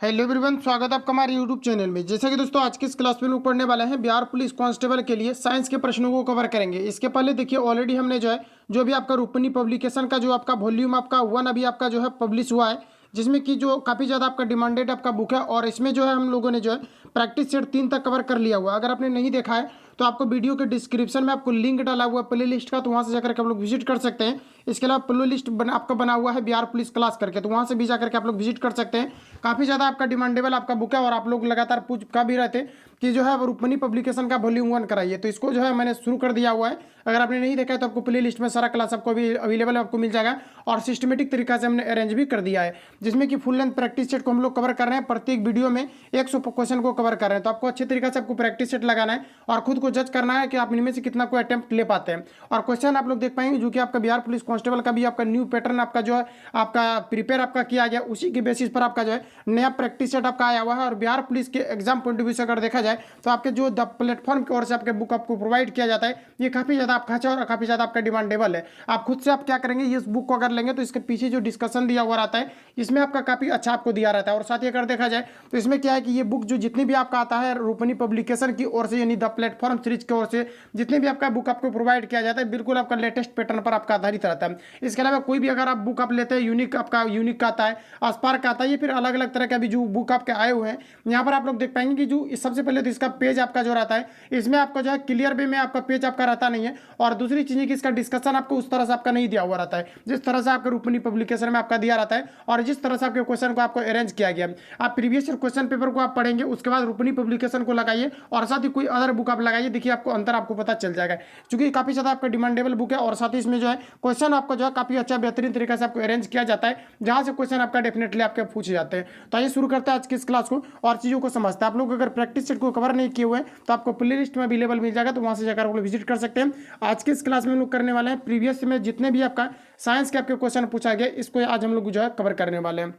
Hello everyone, स्वागत है आपका हमारे यूट्यूब चैनल में। जैसा कि दोस्तों आज की इस क्लास में लोग पढ़ने वाले हैं बिहार पुलिस कांस्टेबल के लिए साइंस के प्रश्नों को कवर करेंगे। इसके पहले देखिए ऑलरेडी हमने जो भी आपका रूपनी पब्लिकेशन का जो आपका वॉल्यूम आपका 1 अभी आपका जो है पब्लिश हुआ है, जिसमें कि जो काफ़ी ज़्यादा आपका डिमांडेड आपका बुक है। और इसमें जो है हम लोगों ने जो है प्रैक्टिस सेट 3 तक कवर कर लिया हुआ। अगर आपने नहीं देखा है तो आपको वीडियो के डिस्क्रिप्शन में आपको लिंक डाला हुआ है प्ले लिस्ट का, तो वहाँ से जाकर के आप लोग विजिट कर सकते हैं। इसके अलावा प्ले लिस्ट आपका बना हुआ है बिहार पुलिस क्लास करके, तो वहाँ से भी जाकर के आप लोग विजिट कर सकते हैं। काफ़ी ज़्यादा आपका डिमांडेबल आपका बुक है और आप लोग लगातार पूछ का भी रहते कि जो है रूपमनी पब्लिकेशन का वॉल्यूम 1 कराइए, तो इसको जो है मैंने शुरू कर दिया हुआ है। अगर आपने नहीं देखा है तो आपको प्ले लिस्ट में सारा क्लास आपको भी अवेलेबल आपको मिल जाएगा और सिस्टमेटिक तरीका से हमने अरेंज भी कर दिया है, जिसमें कि फुल लेंथ प्रैक्टिस सेट को हम लोग कवर कर रहे हैं। प्रत्येक वीडियो में 100 क्वेश्चन को कवर कर रहे हैं, तो आपको अच्छे तरीके से आपको प्रैक्टिस सेट लगाना है और खुद को जज करना है कि आप इनमें से कितना को अटेम्प्ट ले पाते हैं। और क्वेश्चन आप लोग देख पाएंगे जो कि आपका बिहार पुलिस कांस्टेबल का भी आपका न्यू पैटर्न आपका जो है आपका प्रिपेयर आपका किया गया, उसी के बेसिस पर आपका जो है नया प्रैक्टिस सेट आपका आया हुआ है। और बिहार पुलिस के एग्जाम पॉइंट ऑफ व्यू से अगर देखा जाए तो आपके जो द प्लेटफॉर्म की ओर से आपके बुक आपको प्रोवाइड किया जाता है, ये काफ़ी ज़्यादा आपका अच्छा और काफ़ी ज़्यादा आपका डिमांडेबल है। आप खुद से आप क्या करेंगे, इस बुक को अगर लेंगे तो इसके पीछे जो डिस्कशन दिया हुआ रहता है इसमें आपका काफ़ी अच्छा आपको दिया रहता है। और साथ ही अगर देखा जाए तो इसमें क्या है कि ये बुक जो जितनी भी आपका आता है रूपनी पब्लिकेशन की ओर से यानी द प्लेटफॉर्म सीरीज की ओर से जितने भी आपका बुक आपको प्रोवाइड किया जाता है बिल्कुल आपका लेटेस्ट पैटर्न पर आपका आधारित रहता है। इसके अलावा कोई भी अगर आप बुक आप लेते हैं यूनिक आपका यूनिक का आता है, स्पार्क का आता है, ये फिर अलग अलग तरह का भी जो बुक आपके आए हुए हैं यहाँ पर आप लोग देख पाएंगे कि जो सबसे पहले तो इसका पेज आपका जो रहता है इसमें आपका जो है क्लियर वे में आपका पेज आपका रहता नहीं है। और दूसरी चीज़ कि इसका डिस्कशन आपको उस तरह से आपका नहीं दिया हुआ रहता है जिस तरह से आपके रूपनी पब्लिकेशन में आपका दिया रहता है और जिस तरह से आपके क्वेश्चन को आपको अरेंज किया गया। आप प्रीवियस क्वेश्चन पेपर को आप पढ़ेंगे, उसके बाद रूपनी पब्लिकेशन को लगाइए और साथ ही कोई अदर बुक आप लगाइए, देखिए आपको अंतर आपको पता चल जाएगा। क्योंकि काफ़ी ज़्यादा आपका डिमांडेबल बुक है और साथ ही इसमें जो है क्वेश्चन आपका जो है काफ़ी अच्छा बेहतरीन तरीके से आपको अरेंज किया जाता है, जहाँ से क्वेश्चन आपका डेफिनेटली आपके पूछे जाते हैं। तो आइए शुरू करते हैं आज की इस क्लास को और चीज़ों को समझते हैं। आप लोग अगर प्रैक्टिस सेट को कवर नहीं किए हुए तो आपको प्ले लिस्ट में अवेलेबल मिल जाएगा, तो वहाँ से जाकर आप लोग विजिट कर सकते हैं। आज की इस क्लास में हम लोग करने वाले हैं प्रीवियस में जितने भी आपका साइंस के आपके क्वेश्चन पूछा गया इसको आज हम लोग जो है कवर करने वाले हैं।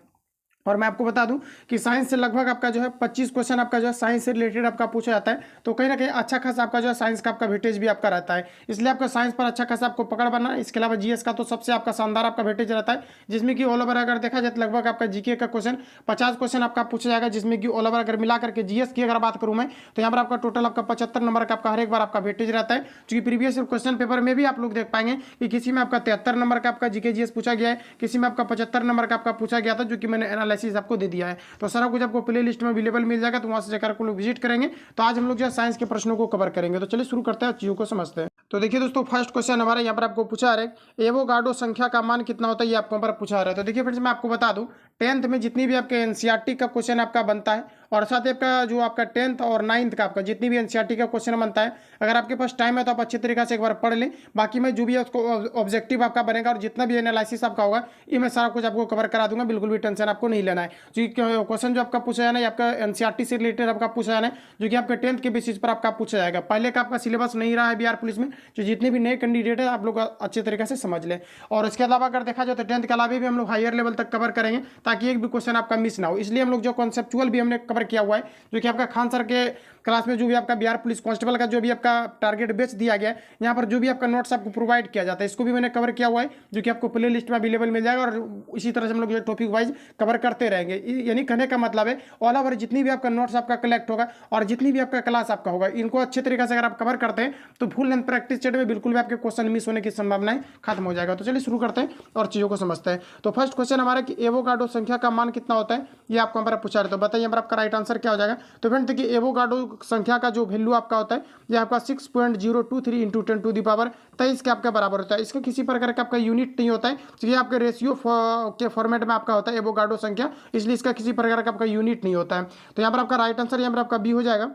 और मैं आपको बता दूं कि साइंस से लगभग आपका जो है 25 क्वेश्चन आपका जो है साइंस से रिलेटेड आपका पूछा जाता है, तो कहीं ना कहीं अच्छा खासा आपका जो है साइंस का आपका वेटेज भी आपका रहता है, इसलिए आपका साइंस पर अच्छा खासा आपको पकड़ बनना है। इसके अलावा जीएस का तो सबसे आपका शानदार आपका वेटेज रहता है, जिसमें कि ऑल ओवर अगर देखा जाए तो लगभग आपका जीके का क्वेश्चन 50 क्वेश्चन आपका पूछा जाएगा, जिसमें कि ऑल ओवर अगर मिला करके जीएस की अगर बात करूँ मैं तो यहाँ पर आपका टोटल आपका 75 नंबर का आपका हर एक बार आपका वेटेज रहता है। क्योंकि प्रीवियस क्वेश्चन पेपर में भी आप लोग देख पाएंगे कि किसी में आपका 73 नंबर का आपका जीके जीएस पूछा गया है, किसी में आपका 75 नंबर का आपका पूछा गया था, जो कि मैंने एनालिसिस आपको दे दिया है। तो सारा कुछ आपको प्ले लिस्ट में अवेलेबल मिल जाएगा, तो वहां से जाकर आप लोग विजिट करेंगे। तो आज हम लोग जो है साइंस के प्रश्नों को कवर करेंगे, तो चलिए शुरू करते हैं, चीजों को समझते हैं। तो देखिए दोस्तों, फर्स्ट क्वेश्चन हमारे यहाँ पर आपको पूछा है एवोगाड्रो संख्या का मान कितना होता है, ये आपको पर पूछा रहा है। तो देखिए फ्रेंड्स, मैं आपको बता दूं 10th में जितनी भी आपके एनसीईआरटी का क्वेश्चन आपका बनता है और साथ ही आपका जो आपका 10th और 9th का आपका जितनी भी एनसीईआरटी का क्वेश्चन बनता है, अगर आपके पास टाइम है तो आप अच्छे तरीके से एक बार पढ़ लें। बाकी मैं जो भी है उसको ऑब्जेक्टिव आपका बनेगा और जितना भी एनालिसिस आपका होगा ये मैं सारा कुछ आपको कवर करा दूंगा, बिल्कुल भी टेंशन आपको नहीं लेना है। क्योंकि क्वेश्चन जो आपका पूछा जाना है आपका एनसीईआरटी से रिलेटेड आपका पूछा जाना है, जो कि आपके 10th के बेसिस पर आपका पूछा जाएगा। पहले का आपका सिलेबस नहीं रहा है बिहार पुलिस में, जो जितने भी नए कैंडिडेट है आप लोग अच्छे तरीके से समझ लें। और इसके अलावा अगर देखा जाए तो 10th के अलावा भी हम लोग हायर लेवल तक कवर करेंगे, ताकि एक भी क्वेश्चन आपका मिस ना हो। इसलिए हम लोग जो कॉन्सेप्चुअल भी हमने कवर किया हुआ है, जो कि आपका खान सर के क्लास में जो भी आपका बिहार पुलिस कांस्टेबल का जो भी आपका टारगेट बेच दिया गया है, यहाँ पर जो भी आपका नोट्स आपको प्रोवाइड किया जाता है, इसको भी मैंने कवर किया हुआ है, जो कि आपको प्ले लिस्ट में अवेलेबल मिल जाएगा। और इसी तरह से हम लोग जो टॉपिक वाइज कवर करते रहेंगे। यानी कहने का मतलब है ऑल ओवर जितनी भी आपका नोट्स आपका कलेक्ट होगा और जितनी भी आपका क्लास आपका होगा, इनको अच्छे तरीके से अगर आप कवर करते हैं तो फुल लेंथ प्रैक्टिस सेट में बिल्कुल भी आपके क्वेश्चन मिस होने की संभावनाएं खत्म हो जाएगा। तो चलिए शुरू करते हैं और चीज़ों को समझते हैं। तो फर्स्ट क्वेश्चन हमारा कि एवोगाड्रो संख्या का मान कितना होता है, ये आपको हमारा पूछा रहे। तो बताइए हमारा आपका राइट आंसर क्या हो जाएगा। तो फ्रेंड देखिए, एवोगाड्रो संख्या का जो वैल्यू आपका होता है ये आपका 6.023 इंटू 10⁻23 के आपके बराबर होता है। इसका किसी प्रकार का आपका यूनिट नहीं होता है, क्योंकि आपके रेशियो के फॉर्मेट में आपका होता है एवोगाड्रो संख्या, इसलिए इसका किसी प्रकार का आपका यूनिट नहीं होता है। तो यहाँ पर आपका राइट आंसर यहाँ पर आपका बी हो जाएगा।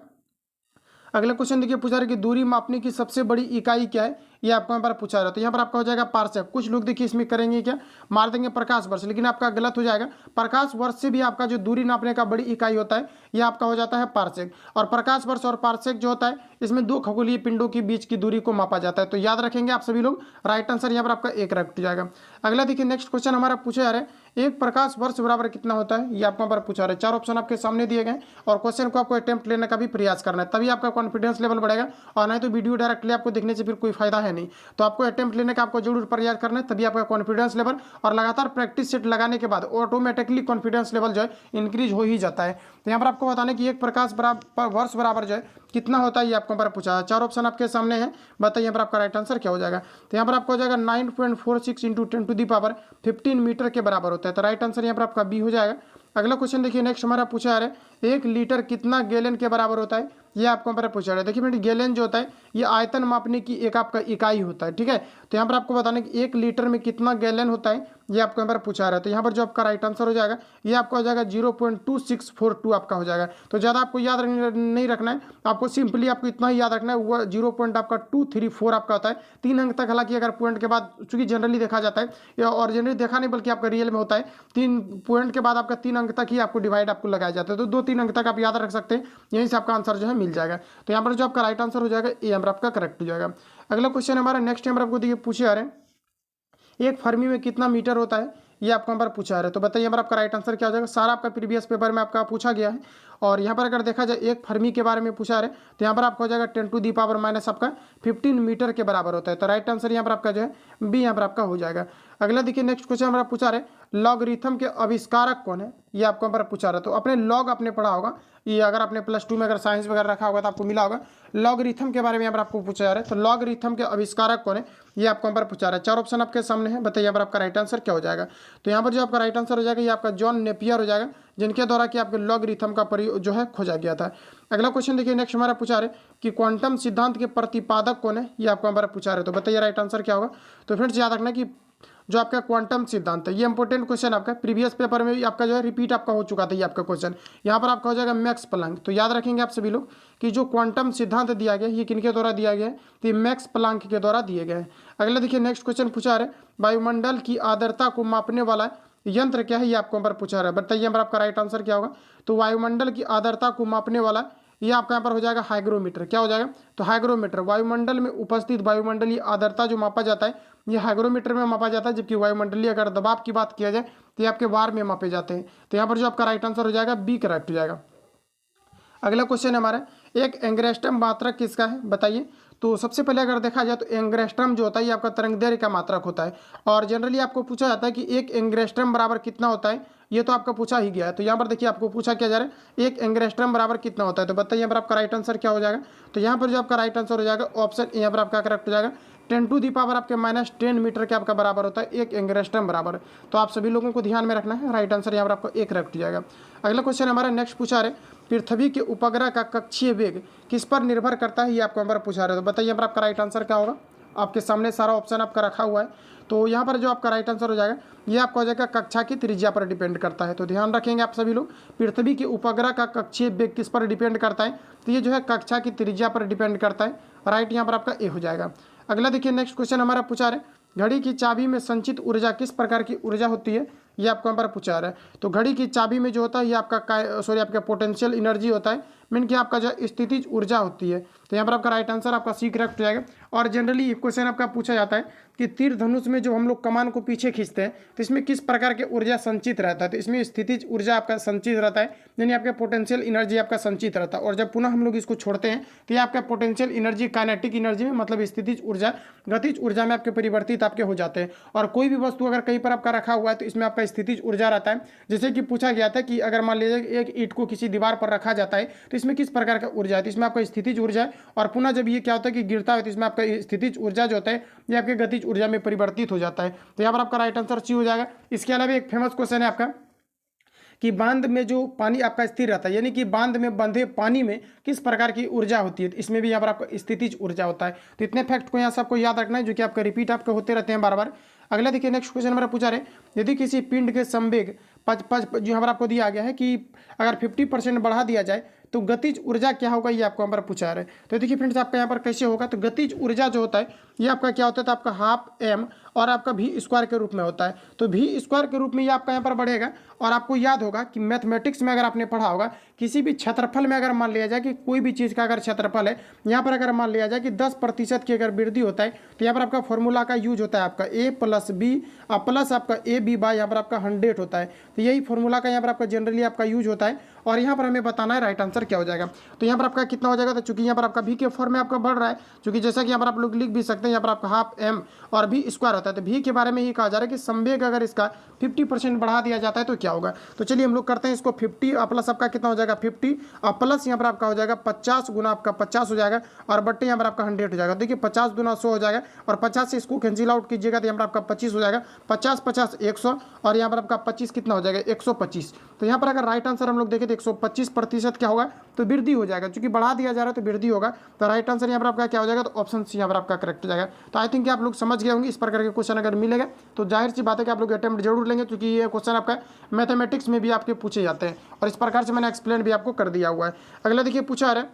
अगला क्वेश्चन देखिए, पूछा रहा है कि दूरी मापने की सबसे बड़ी इकाई क्या है, ये आपको यहाँ पर पूछा रहा है। तो यहाँ पर आपका हो जाएगा पार्सेक। कुछ लोग देखिए इसमें करेंगे क्या, मार देंगे प्रकाश वर्ष, लेकिन आपका गलत हो जाएगा। प्रकाश वर्ष से भी आपका जो दूरी नापने का बड़ी इकाई होता है ये आपका हो जाता है पार्सेक। और प्रकाश वर्ष और पार्सेक जो होता है इसमें दो खगोलीय पिंडों के बीच की दूरी को मापा जाता है। तो याद रखेंगे आप सभी लोग, राइट आंसर यहाँ पर आपका एक रख जाएगा। अगला देखिए, नेक्स्ट क्वेश्चन हमारा पूछा जा रहा है एक प्रकाश वर्ष बराबर कितना होता है, ये आपको यहाँ पर पूछा रहा है। 4 ऑप्शन आपके सामने दिए गए और क्वेश्चन को आपको अटेम्प्ट लेने का भी प्रयास करना है, तभी आपका कॉन्फिडेंस लेवल बढ़ेगा, और नहीं तो वीडियो डायरेक्टली आपको देखने से फिर कोई फायदा है नहीं। तो आपको अटेम्प्ट लेने का आपको जरूर प्रयास करना है, तभी आपका कॉन्फिडेंस लेवल, और लगातार प्रैक्टिस सेट लगाने के बाद ऑटोमेटिकली कॉन्फिडेंस लेवल जो है इंक्रीज हो ही जाता है। तो यहाँ पर आपको बताना कि एक प्रकाश वर्ष बराबर जो है कितना होता है, ये आपको पर पूछा है। 4 ऑप्शन आपके सामने है, बताइए यहाँ पर आपका राइट आंसर क्या हो जाएगा। तो यहाँ पर आपको हो जाएगा 9.46 इंटू 10⁻15 मीटर के बराबर होता है। तो राइट आंसर यहाँ पर आपका बी हो जाएगा। अगला क्वेश्चन देखिए, नेक्स्ट हमारा पूछा जा रहा है 1 लीटर कितना गैलन के बराबर होता है, ये आपको यहाँ पर पूछा रहा है। देखिए फ्रेंड, गैलन जो होता है ये आयतन मापने की एक आपका इकाई होता है, ठीक है। तो यहाँ पर आपको बताना कि 1 लीटर में कितना गैलन होता है, ये आपको यहाँ पर पूछा रहा है। तो यहाँ पर जो आपका राइट आंसर हो जाएगा ये आपका हो जाएगा 0.2642 आपका हो जाएगा। तो ज़्यादा आपको याद नहीं रखना है, आपको सिंपली आपको इतना ही याद रखना है, वो 0.234 आपका होता है। 3 अंक तक, हालांकि अगर पॉइंट के बाद, चूंकि जनरली देखा जाता है, और जनरली देखा नहीं बल्कि आपका रियल में होता है, 3 पॉइंट के बाद आपका 3 अंक तक ही आपको डिवाइड आपको लगाया जाता है। तो 2-3 अंक तक आप याद रख सकते हैं, यहीं से आपका आंसर जो है मिल जाएगा। तो यहाँ पर जो आपका राइट आंसर हो जाएगा ए यहाँ पर आपका करेक्ट हो जाएगा। अगला क्वेश्चन हमारा नेक्स्ट यहाँ पर आपको देखिए पूछे आ रहे हैं 1 फर्मी में कितना मीटर होता है, ये आपको यहाँ पर पूछा है। तो बताइए यहाँ पर आपका राइट आंसर क्या हो जाएगा। सारा आपका प्रीवियस पेपर में आपका पूछा गया है, और यहाँ पर अगर देखा जाए 1 फर्मी के बारे में पूछा है, तो यहाँ पर आपका हो जाएगा 10⁻⁻ आपका 15 मीटर के बराबर होता है। तो राइट आंसर यहाँ पर आपका जो है बी यहाँ पर आपका हो जाएगा। अगला देखिए नेक्स्ट क्वेश्चन हमारा पूछा रहे लॉगरिथम के आविष्कारक कौन है, ये आपको यहाँ पर पूछा रहा है। तो अपने लॉग आपने पढ़ा होगा, ये अगर आपने +2 में अगर साइंस वगैरह रखा होगा तो आपको मिला होगा। लॉगरिथम के बारे में यहाँ पर आपको पूछा जा रहा है। तो लॉगरिथम के आविष्कारक कौन है, ये आपको यहाँ पर पूछा रहा है। 4 ऑप्शन आपके सामने है, बताइए यहाँ पर आपका राइट आंसर क्या हो जाएगा। तो यहाँ पर जो आपका राइट आंसर हो जाएगा ये आपका जॉन नेपियर हो जाएगा, जिनके द्वारा कि आपके लॉगरिथम का प्रयोग जो है खोजा गया था। अगला क्वेश्चन देखिए नेक्स्ट हमारा पूछा रहे कि क्वांटम सिद्धांत के प्रतिपादक कौन है, ये आपको हमारा पूछा रहे। तो बताइए राइट आंसर क्या होगा। तो फ्रेंड्स याद रखना कि जो आपका क्वांटम सिद्धांत है ये इंपॉर्टेंट क्वेश्चन आपका प्रीवियस पेपर में भी आपका जो है रिपीट आपका हो चुका था। ये आपका क्वेश्चन यहाँ पर आपका हो जाएगा मैक्स प्लांक। तो याद रखेंगे आप सभी लोग कि जो क्वांटम सिद्धांत दिया गया ये किनके द्वारा दिया गया है, तो ये मैक्स प्लांक के द्वारा दिए गए हैं। अगला देखिए नेक्स्ट क्वेश्चन पूछा रहे वायुमंडल की आर्द्रता को मापने वाला यंत्र क्या है, ये आपको यहाँ पर पूछा रहा है। बताइए यहाँ पर आपका राइट आंसर क्या होगा। तो वायुमंडल की आर्द्रता को मापने वाला ये आपका यहाँ पर हो जाएगा हाइग्रोमीटर। क्या हो जाएगा, तो हाइग्रोमीटर वायुमंडल में उपस्थित वायुमंडलीय आर्द्रता जो मापा जाता है ये हाइग्रोमीटर में मापा जाता है, जबकि वायुमंडलीय अगर दबाव की बात किया जाए तो ये आपके वार में मापे जाते हैं। तो यहाँ पर जो आपका राइट आंसर हो जाएगा बी करेक्ट हो जाएगा। अगला क्वेश्चन हमारा एक एंग्स्ट्रॉम मात्रक किसका है, बताइए। तो सबसे पहले अगर देखा जाए तो एंग्स्ट्रॉम जो होता है ये आपका तरंगदैर्घ्य का मात्रक होता है, और जनरली आपको पूछा जाता है कि 1 एंग्स्ट्रॉम बराबर कितना होता है, ये तो आपका पूछा ही गया है। तो यहाँ पर देखिए आपको पूछा क्या जा रहा है 1 एंग्स्ट्रॉम बराबर कितना होता है। तो बताइए यहाँ पर आपका राइट आंसर क्या हो जाएगा। तो यहाँ पर जो आपका राइट आंसर हो जाएगा ऑप्शन यहाँ पर आपका करेक्ट हो जाएगा 10⁻ आपके -10 मीटर के आपका बराबर होता है 1 एंग्स्ट्रॉम बराबर। तो आप सभी लोगों को ध्यान में रखना है, राइट आंसर यहाँ पर आपको 1 करेक्ट हो जाएगा। अगला क्वेश्चन हमारा नेक्स्ट पूछा रहे पृथ्वी के उपग्रह का कक्षीय वेग किस पर निर्भर करता है, ये आपको यहाँ पर पूछा रहे। तो बताइए यहाँ पर आपका राइट आंसर क्या होगा। आपके सामने सारा ऑप्शन आपका रखा हुआ है। तो यहाँ पर जो आपका राइट आंसर हो जाएगा ये आपका हो जाएगा कक्षा की त्रिज्या पर डिपेंड करता है। तो ध्यान रखेंगे आप सभी लोग, पृथ्वी के उपग्रह का कक्षीय वेग किस पर डिपेंड करता है, तो ये जो है कक्षा की त्रिज्या पर डिपेंड करता है। राइट यहाँ पर आपका ए हो जाएगा। अगला देखिए नेक्स्ट क्वेश्चन हमारा पूछा रहे घड़ी की चाबी में संचित ऊर्जा किस प्रकार की ऊर्जा होती है, ये आपको यहाँ पर पूछा रहा है। तो घड़ी की चाबी में जो होता है ये आपका आपका पोटेंशियल एनर्जी होता है, मीन कि आपका जो स्थितिज ऊर्जा होती है। तो यहाँ पर आपका राइट आंसर आपका सी करेक्ट हो जाएगा। और जनरली क्वेश्चन आपका पूछा जाता है कि तीर धनुष में जो हम लोग कमान को पीछे खींचते हैं तो इसमें किस प्रकार के ऊर्जा संचित रहता है, तो इसमें स्थितिज ऊर्जा आपका संचित रहता है, यानी आपका पोटेंशियल एनर्जी आपका संचित रहता है। और जब पुनः हम लोग इसको छोड़ते हैं तो ये आपका पोटेंशियल एनर्जी काइनेटिक एनर्जी में मतलब स्थितिज ऊर्जा गतिज ऊर्जा में आपके परिवर्तित आपके हो जाते हैं। और कोई भी वस्तु अगर कहीं पर आपका रखा हुआ है तो इसमें आपका स्थितिज ऊर्जा रहता है। जैसे कि पूछा गया था कि अगर मान लीजिए एक ईंट को किसी दीवार पर रखा जाता है तो इसमें किस प्रकार का ऊर्जा है, तो इसमें आपका स्थितिज ऊर्जा है। और पुनः जब ये क्या होता है कि गिरता है तो इसमें आपका स्थितिज ऊर्जा जो होता है ये आपके गतिज ऊर्जा में परिवर्तित हो जाता है। तो यहाँ पर आपका राइट आंसर सी हो जाएगा। इसके अलावा एक फेमस क्वेश्चन है आपका कि बांध में जो पानी आपका स्थिर रहता है, यानी कि बांध में बंधे पानी में किस प्रकार की ऊर्जा होती है, इसमें भी यहाँ पर आपका स्थितिज ऊर्जा होता है। तो इतने फैक्ट को यहाँ से आपको याद रखना है जो कि आपका रिपीट आपके होते रहते हैं बार बार। अगला देखिए नेक्स्ट क्वेश्चन हमारा पूछा रहे यदि किसी पिंड के संवेग जो यहाँ पर आपको दिया गया है कि अगर 50% बढ़ा दिया जाए तो गतिज ऊर्जा क्या होगा, ये आपको यहाँ पर पूछा रहे। तो देखिए फ्रेंड्स आपका यहाँ पर कैसे होगा, तो गतिज ऊर्जा जो होता है ये आपका क्या होता है, तो आपका ½ m और आपका भी स्क्वायर के रूप में होता है। तो भी स्क्वायर के रूप में ये आपका यहाँ पर बढ़ेगा। और आपको याद होगा कि मैथमेटिक्स में अगर आपने पढ़ा होगा, किसी भी क्षेत्रफल में अगर मान लिया जाए कि कोई भी चीज़ का अगर क्षेत्रफल है, यहाँ पर अगर मान लिया जाए कि 10% की अगर वृद्धि होता है, तो यहाँ पर आपका फॉर्मूला का यूज होता है आपका a प्लस बी प्लस आपका ए बी बाई यहाँ पर आपका 100 होता है। तो यही फॉर्मूला का यहाँ पर आपका जनरली आपका यूज होता है। और यहाँ पर हमें बताना है राइट आंसर क्या हो जाएगा। तो यहाँ पर आपका कितना हो जाएगा, तो चूंकि यहाँ पर आपका भी के फॉर्म में आपका बढ़ रहा है, चूंकि जैसा कि यहाँ पर आप लोग लिख भी सकते हैं, यहाँ पर आपका हाफ एम और भी स्क्वायर होता है। तो भी के बारे में ही कहा जा रहा है कि संवेग अगर इसका 50% बढ़ा दिया जाता है तो क्या होगा। तो चलिए हम लोग करते हैं इसको 50 प्लस आपका कितना हो जाएगा 50 प्लस यहाँ पर आपका हो जाएगा 50 गुना आपका 50 हो जाएगा और बट्टे यहाँ पर आपका 100 हो जाएगा। देखिए 50 गुना 100 हो जाएगा और 50 से इसको कैंसिल आउट कीजिएगा तो यहाँ पर आपका 25 हो जाएगा। 50 50 100 और यहाँ पर आपका 25 कितना हो जाएगा 125। तो यहाँ पर अगर राइट आंसर हम लोग देखें तो 125% क्या होगा, तो वृद्धि हो जाएगा। क्योंकि बढ़ा दिया जा रहा है तो वृद्धि होगा। तो राइट आंसर यहाँ पर आपका क्या हो जाएगा, तो ऑप्शन सी यहाँ पर आपका करेक्ट हो जाएगा। तो आई थिंक आप लोग समझ गए होंगे। इस प्रकार के क्वेश्चन अगर मिलेगा तो जाहिर सी बात है कि आप लोग अटेम्प्ट जरूर लेंगे, क्योंकि ये क्वेश्चन आपका मैथमेटिक्स में भी आपके पूछे जाते हैं और इस प्रकार से मैंने एक्सप्लेन भी आपको कर दिया हुआ है। अगला देखिए पूछा है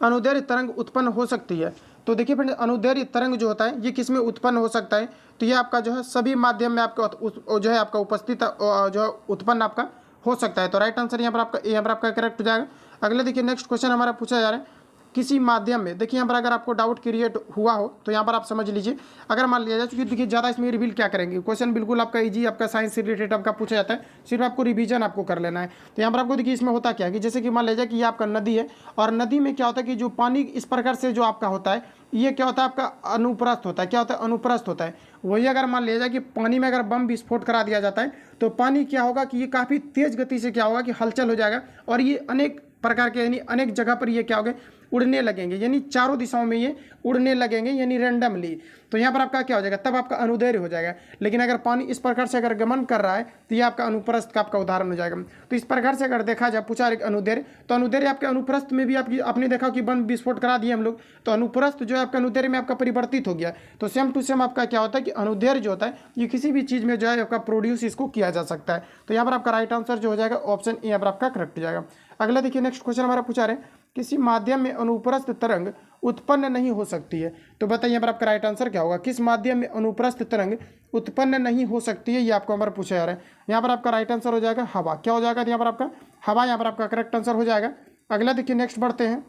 अनुदैर्ध्य तरंग उत्पन्न हो सकती है। तो देखिए फ्रेंड, अनुदैर्ध्य तरंग जो होता है ये किस में उत्पन्न हो सकता है, तो ये आपका जो है सभी माध्यम में आपका जो है आपका उपस्थित जो है उत्पन्न आपका हो सकता है। तो राइट आंसर यहाँ पर आपका यहाँ पर आपका करेक्ट हो जाएगा। अगले देखिए नेक्स्ट क्वेश्चन हमारा पूछा जा रहा है किसी माध्यम में। देखिए यहाँ पर अगर आपको डाउट क्रिएट हुआ हो तो यहाँ पर आप समझ लीजिए। अगर मान लिया जाए, क्योंकि देखिए ज़्यादा इसमें रिवील क्या करेंगे, क्वेश्चन बिल्कुल आपका इजी आपका साइंस से रिलेटेड आपका पूछा जाता है, सिर्फ आपको रिवीजन आपको कर लेना है। तो यहाँ पर आपको देखिए इसमें होता क्या है कि जैसे कि मान लिया जाए कि ये आपका नदी है और नदी में क्या होता है कि जो पानी इस प्रकार से जो आपका होता है ये क्या होता है आपका अनुप्रस्थ होता है। क्या होता है, अनुप्रस्थ होता है। वही अगर मान लिया जाए कि पानी में अगर बम विस्फोट करा दिया जाता है तो पानी क्या होगा कि ये काफ़ी तेज़ गति से क्या होगा कि हलचल हो जाएगा और ये अनेक प्रकार के यानी अनेक जगह पर ये क्या होगा उड़ने लगेंगे, यानी चारों दिशाओं में ये उड़ने लगेंगे यानी रैंडमली। तो यहाँ पर आपका क्या हो जाएगा, तब आपका अनुदैर्ध्य हो जाएगा। लेकिन अगर पानी इस प्रकार से अगर गमन कर रहा है तो ये आपका अनुप्रस्थ का आपका उदाहरण हो जाएगा। तो इस प्रकार से अगर देखा जाए पूछा अनुदैर्ध्य, तो अनुदैर्ध्य आपके अनुप्रस्थ में भी आपने देखा कि बम विस्फोट करा दिए हम लोग, तो अनुप्रस्थ जो है आपका अनुदैर्ध्य में आपका परिवर्तित हो गया। तो सेम टू सेम आपका क्या होता है कि अनुदैर्ध्य जो होता है ये किसी भी चीज़ में जो है आपका प्रोड्यूस इसको किया जा सकता है। तो यहाँ पर आपका राइट आंसर जो हो जाएगा ऑप्शन ए यहाँ पर आपका करेक्ट हो जाएगा। अगला देखिए नेक्स्ट क्वेश्चन हमारा पूछा रहे किसी माध्यम में अनुप्रस्थ तरंग उत्पन्न नहीं हो सकती है। तो बताइए यहाँ पर आपका राइट आंसर क्या होगा, किस माध्यम में अनुप्रस्थ तरंग उत्पन्न नहीं हो सकती है, ये आपको हमारा पूछा जा रहा है। यहाँ पर आपका राइट आंसर हो जाएगा हवा। क्या हो जाएगा यहाँ पर आपका हवा, यहाँ पर आपका करेक्ट आंसर हो जाएगा। अगला देखिए नेक्स्ट बढ़ते हैं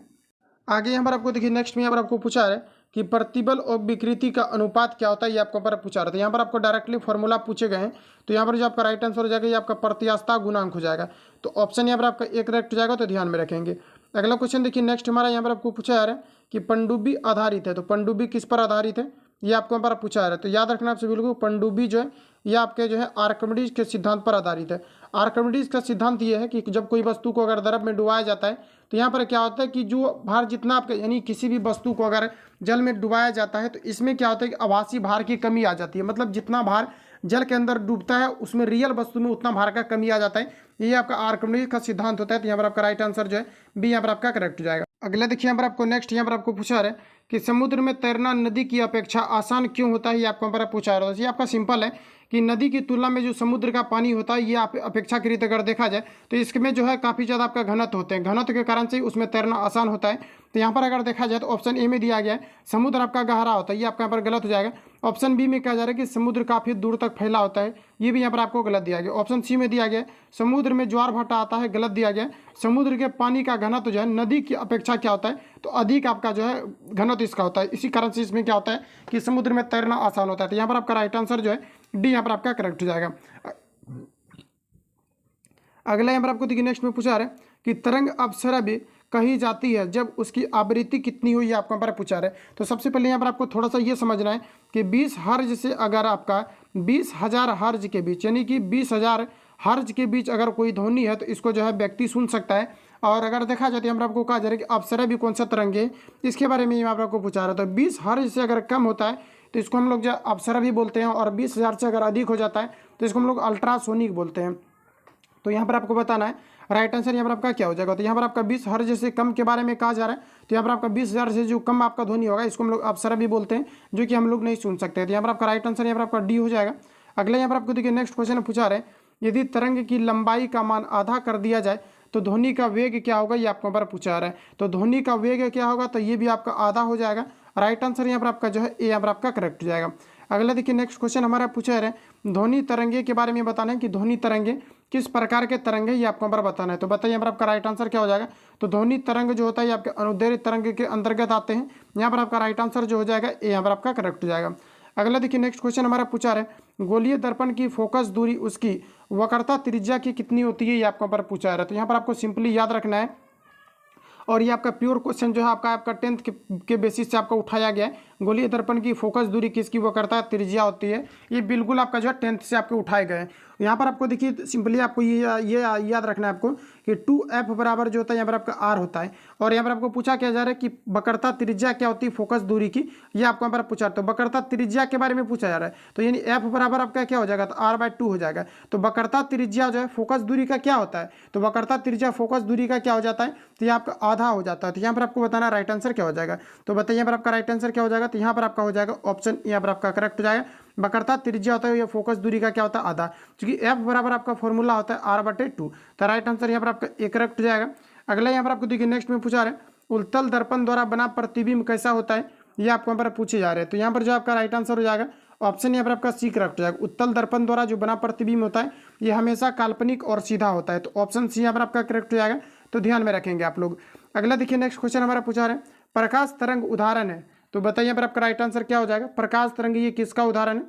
आगे। यहाँ पर आपको देखिए नेक्स्ट में यहाँ पर आपको पूछा है कि प्रतिबल और विकृति का अनुपात क्या होता है, ये आपको पर पूछा रहा था। यहाँ पर आपको डायरेक्टली फॉर्मूला पूछे गए हैं। तो यहाँ पर जो आपका राइट आंसर हो जाएगा ये आपका प्रत्यास्थता गुणांक हो जाएगा। तो ऑप्शन यहाँ पर आपका एक करेक्ट हो जाएगा, तो ध्यान में रखेंगे। अगला क्वेश्चन देखिए नेक्स्ट हमारा यहाँ पर आपको पूछा जा रहा है कि पनडुब्बी आधारित है। तो पनडुब्बी किस पर आधारित है, ये आपको यहाँ पर पूछा जा रहा है। तो याद रखना आपसे बिल्कुल, पनडुब्बी जो है ये आपके जो है आर्किमिडीज के सिद्धांत पर आधारित है। आर्किमिडीज का सिद्धांत ये है कि जब कोई वस्तु को अगर द्रव में डुबाया जाता है तो यहाँ पर क्या होता है कि जो भार जितना आपका यानी किसी भी वस्तु को अगर जल में डुबाया जाता है तो इसमें क्या होता है कि आभासी भार की कमी आ जाती है। मतलब जितना भार जल के अंदर डूबता है उसमें रियल वस्तु में उतना भार का कमी आ जाता है। ये आपका आर्किमिडीज का सिद्धांत होता है। तो यहाँ पर आपका राइट आंसर जो है बी यहाँ पर आपका करेक्ट हो जाएगा। अगला देखिए यहाँ पर आपको नेक्स्ट यहाँ पर आपको पूछा रहा है कि समुद्र में तैरना नदी की अपेक्षा आसान क्यों होता है, ये आपको यहाँ पर पूछा रहा है। ये आपका सिंपल है कि नदी की तुलना में जो समुद्र का पानी होता है ये आप अपेक्षाकृत अगर देखा जाए तो इसमें जो है काफ़ी ज़्यादा आपका घनत्व होते हैं। घनत्व के कारण से उसमें तैरना आसान होता है। तो यहाँ पर अगर देखा जाए तो ऑप्शन ए में दिया गया है समुद्र आपका गहरा होता है, ये आपका यहाँ पर गलत हो जाएगा। ऑप्शन बी में कहा जा रहा है कि समुद्र काफ़ी दूर तक फैला होता है, ये भी यहाँ पर आपको गलत दिया गया। ऑप्शन सी में दिया गया है समुद्र में ज्वार भाटा आता है, गलत दिया गया। समुद्र के पानी का घनत्व जो है नदी की अपेक्षा क्या होता है, तो अधिक आपका जो है घनत्व इसका होता है। इसी कारण से इसमें क्या होता है कि समुद्र में तैरना आसान होता है। तो यहाँ पर आपका राइट आंसर जो है डी यहाँ पर आपका करेक्ट हो जाएगा। अगला यहाँ पर आपको देखिए नेक्स्ट में पूछा रहा है कि तरंग अपसरा भी कही जाती है जब उसकी आवृत्ति कितनी हो, ये आपको यहाँ पर पूछा रहा है। तो सबसे पहले यहाँ पर आपको थोड़ा सा ये समझना है कि 20 हर्ज से अगर आपका 20,000 हर्ज के बीच यानी कि 20,000 हर्ज के बीच अगर कोई ध्वनि है तो इसको जो है व्यक्ति सुन सकता है। और अगर देखा जाए तो यहाँ पर आपको कहा जा रहा है कि अपसरा भी कौन सा तरंग है, इसके बारे में यहाँ पर आपको पूछा रहा है। तो 20 हर्ज से अगर कम होता है तो इसको हम लोग जो अपसरा भी बोलते हैं और 20,000 से अगर अधिक हो जाता है तो इसको हम लोग अल्ट्रासोनिक बोलते हैं। तो यहाँ पर आपको बताना है राइट आंसर यहाँ पर आपका क्या हो जाएगा। तो यहाँ पर आपका 20 हर्ज से कम के बारे में कहा जा रहा है। तो यहाँ पर आपका 20,000 से जो कम आपका ध्वनि होगा इसको हम लोग अपसरा भी बोलते हैं, जो कि हम लोग नहीं सुन सकते। तो यहाँ पर आपका राइट आंसर यहाँ पर आपका डी हो जाएगा। अगले यहाँ पर आपको देखिए नेक्स्ट क्वेश्चन पूछा रहे हैं यदि तरंग की लंबाई का मान आधा कर दिया जाए तो ध्वनि का वेग क्या होगा, ये आपको यहाँ पर पूछा रहा है। तो ध्वनि का वेग क्या होगा, तो ये भी आपका आधा हो जाएगा। राइट आंसर यहाँ पर आपका जो है ए यहाँ पर आपका करेक्ट हो जाएगा। अगला देखिए नेक्स्ट क्वेश्चन हमारा पूछा है ध्वनि तरंगे के बारे में बताना है कि ध्वनि तरंगे किस प्रकार के तरंगे ये आपको हमारा बताना है। तो बताइए यहाँ पर आपका राइट आंसर क्या हो जाएगा। तो ध्वनि तरंग जो होता है ये आपके अनुदैर्घ्य तरंग के अंतर्गत आते हैं। यहाँ पर आपका राइट आंसर जो हो जाएगा ये यहाँ पर आपका करेक्ट हो जाएगा। अगला देखिए नेक्स्ट क्वेश्चन हमारा पूछा है गोलीय दर्पण की फोकस दूरी उसकी वक्रता त्रिज्या की कितनी होती है ये आपको पर पूछा है। तो यहाँ पर आपको सिंपली याद रखना है और ये आपका प्योर क्वेश्चन जो है आपका 10th के बेसिस से आपका उठाया गया है। गोलीय दर्पण की फोकस दूरी किसकी वक्रता त्रिज्या होती है, ये बिल्कुल आपका जो है 10th से आपके उठाए गए हैं। यहाँ पर आपको देखिए सिंपली आपको ये याद रखना है आपको कि 2f बराबर जो होता है यहाँ पर आपका r होता है। और यहाँ पर आपको पूछा क्या जा रहा है कि वक्रता त्रिज्या क्या होती है फोकस दूरी की, ये आपको यहाँ पर पूछा। तो वक्रता त्रिज्या के बारे में पूछा जा रहा है, तो यानी f बराबर आपका क्या हो जाएगा, तो r/2 हो जाएगा। तो वक्रता त्रिज्या जो है फोकस दूरी का क्या होता है, तो वक्रता त्रिज्या फोकस दूरी का क्या हो जाता है, तो ये आपका आधा हो जाता है। तो यहाँ पर आपको बताना राइट आंसर क्या हो जाएगा। तो बताइए यहाँ पर आपका राइट आंसर क्या हो जाएगा। तो यहाँ पर आपका हो जाएगा ऑप्शन यहाँ पर आपका करेक्ट हो जाएगा। वक्रता त्रिज्या होता है या फोकस दूरी का क्या होता है आधा, क्योंकि f बराबर आपका फॉर्मूला होता है r/2। तो राइट आंसर यहाँ पर आपका एक करेक्ट हो जाएगा। अगला यहाँ पर आपको देखिए नेक्स्ट में पूछा रहे उत्तल दर्पण द्वारा बना प्रतिबिंब कैसा होता है, ये आपको यहाँ पर पूछे जा रहे हैं। तो यहाँ पर जो आपका राइट आंसर हो जाएगा ऑप्शन यहाँ पर आपका सी करेक्ट हो जाएगा। उत्तल दर्पण द्वारा जो बना प्रतिबिंब होता है ये हमेशा काल्पनिक और सीधा होता है। तो ऑप्शन सी यहाँ पर आपका करेक्ट हो जाएगा, तो ध्यान में रखेंगे आप लोग। अगला देखिए नेक्स्ट क्वेश्चन हमारा पूछा रहे प्रकाश तरंग उदाहरण है। तो बताइए यहाँ पर आपका राइट आंसर क्या हो जाएगा। प्रकाश तरंग ये किसका उदाहरण है।